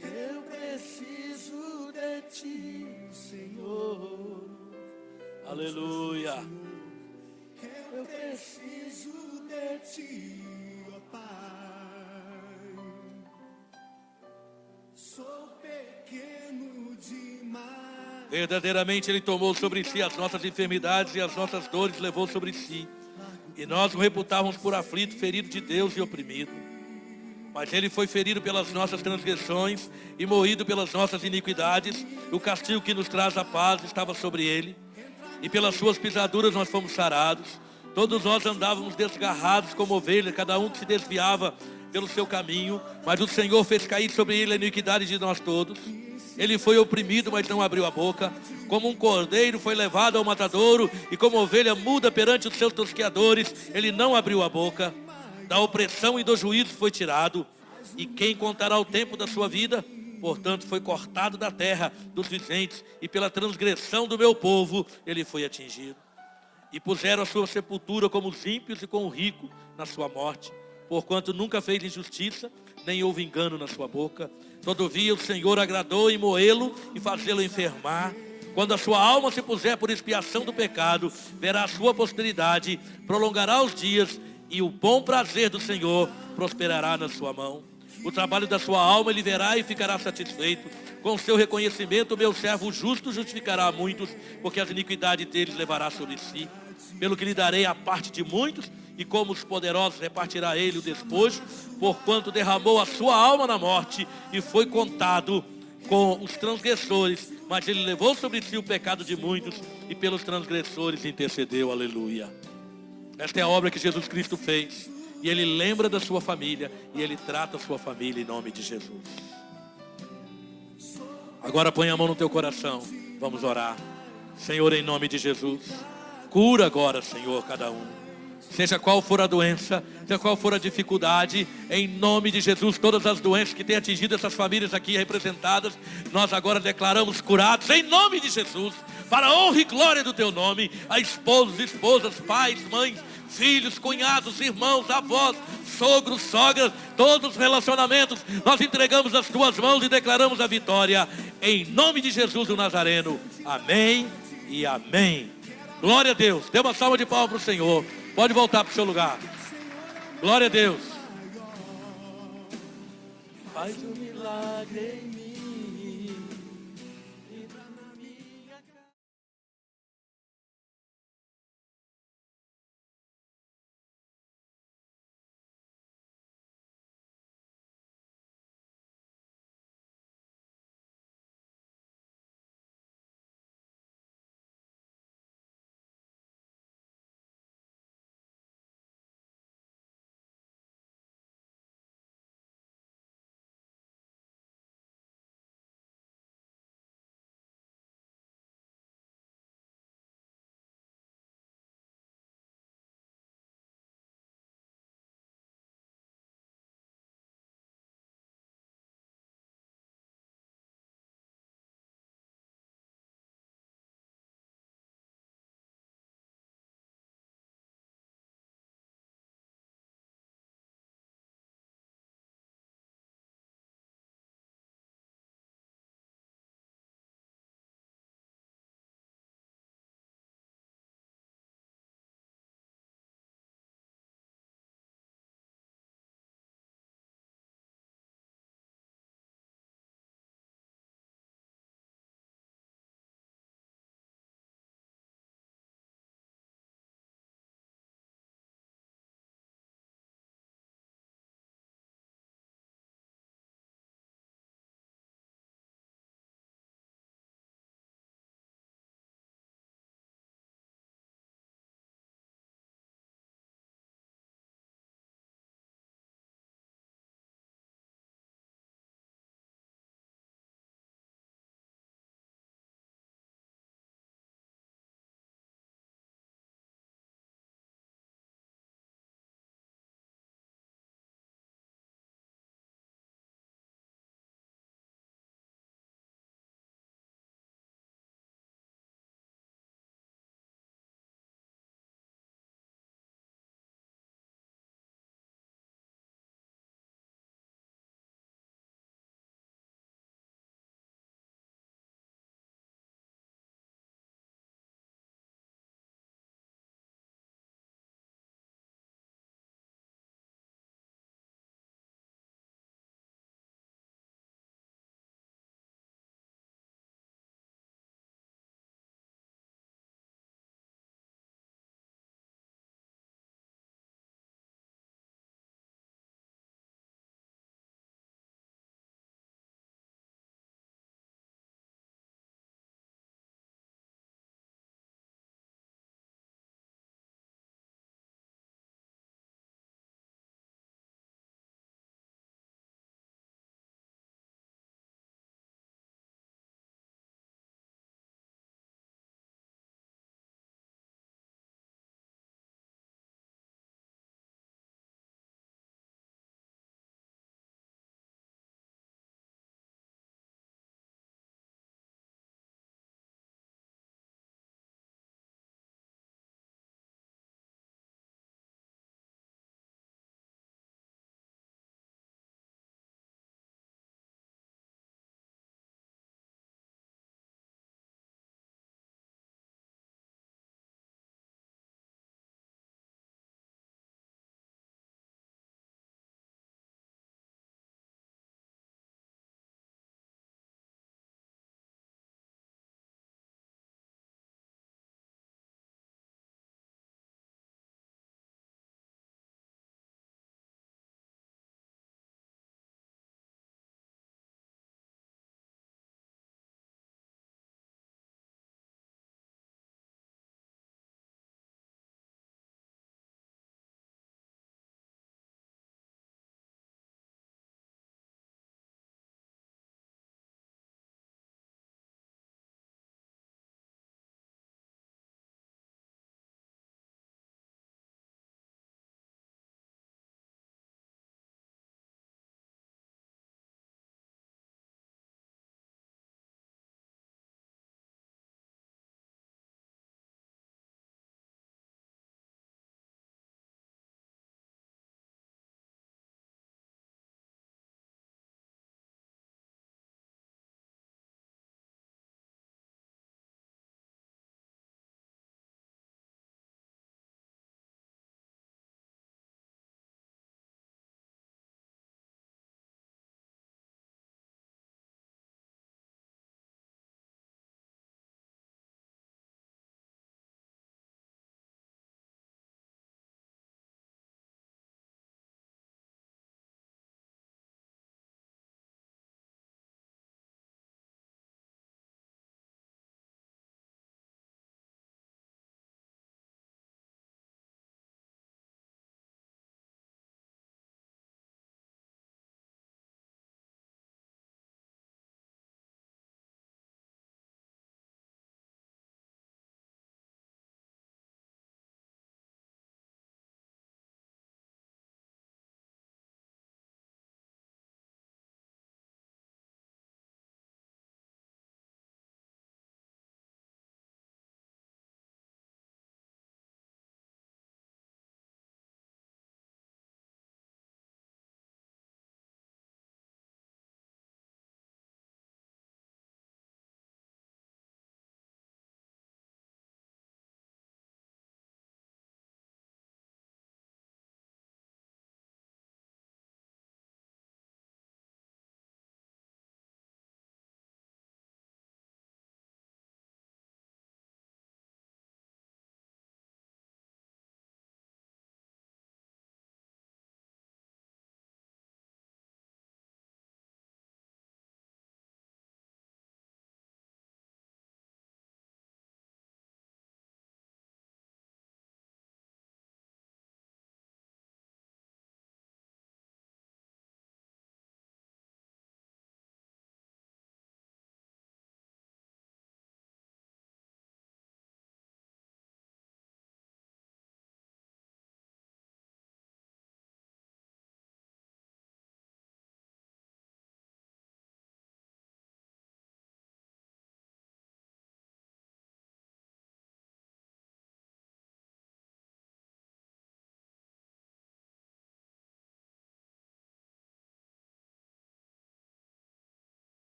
Eu preciso de ti, Senhor. Aleluia. Eu preciso de ti, ó Pai. Sou pequeno Verdadeiramente Ele tomou sobre si as nossas enfermidades e as nossas dores levou sobre si. E nós o reputávamos por aflito, ferido de Deus e oprimido. Mas Ele foi ferido pelas nossas transgressões e moído pelas nossas iniquidades. O castigo que nos traz a paz estava sobre Ele. E pelas suas pisaduras nós fomos sarados. Todos nós andávamos desgarrados como ovelhas, cada um que se desviava pelo seu caminho. Mas o Senhor fez cair sobre Ele a iniquidade de nós todos. Ele foi oprimido, mas não abriu a boca. Como um cordeiro foi levado ao matadouro, e como ovelha muda perante os seus tosqueadores, Ele não abriu a boca. Da opressão e do juízo foi tirado. E quem contará o tempo da sua vida? Portanto, foi cortado da terra dos viventes, e pela transgressão do meu povo, Ele foi atingido. E puseram a sua sepultura como os ímpios e com o rico na sua morte, porquanto nunca fez injustiça, nem houve engano na sua boca. Todavia o Senhor agradou em moê-lo e fazê-lo enfermar. Quando a sua alma se puser por expiação do pecado, verá a sua posteridade, prolongará os dias, e o bom prazer do Senhor prosperará na sua mão. O trabalho da sua alma ele verá e ficará satisfeito. Com seu reconhecimento, o meu servo justo justificará a muitos, porque as iniquidades deles levará sobre si. Pelo que lhe darei a parte de muitos, e como os poderosos repartirá ele o despojo, porquanto derramou a sua alma na morte, e foi contado com os transgressores, mas ele levou sobre si o pecado de muitos, e pelos transgressores intercedeu, aleluia. Esta é a obra que Jesus Cristo fez, e Ele lembra da sua família, e Ele trata a sua família em nome de Jesus. Agora põe a mão no teu coração, vamos orar. Senhor, em nome de Jesus, cura agora, Senhor, cada um. Seja qual for a doença, seja qual for a dificuldade, em nome de Jesus, todas as doenças que têm atingido essas famílias aqui representadas, nós agora declaramos curados, em nome de Jesus, para a honra e glória do teu nome, a esposas, pais, mães, filhos, cunhados, irmãos, avós, sogros, sogras, todos os relacionamentos, nós entregamos as tuas mãos e declaramos a vitória, em nome de Jesus o Nazareno, amém e amém. Glória a Deus, dê uma salva de palmas para o Senhor. Pode voltar para o seu lugar. Glória a Deus. Faz um milagre em mim.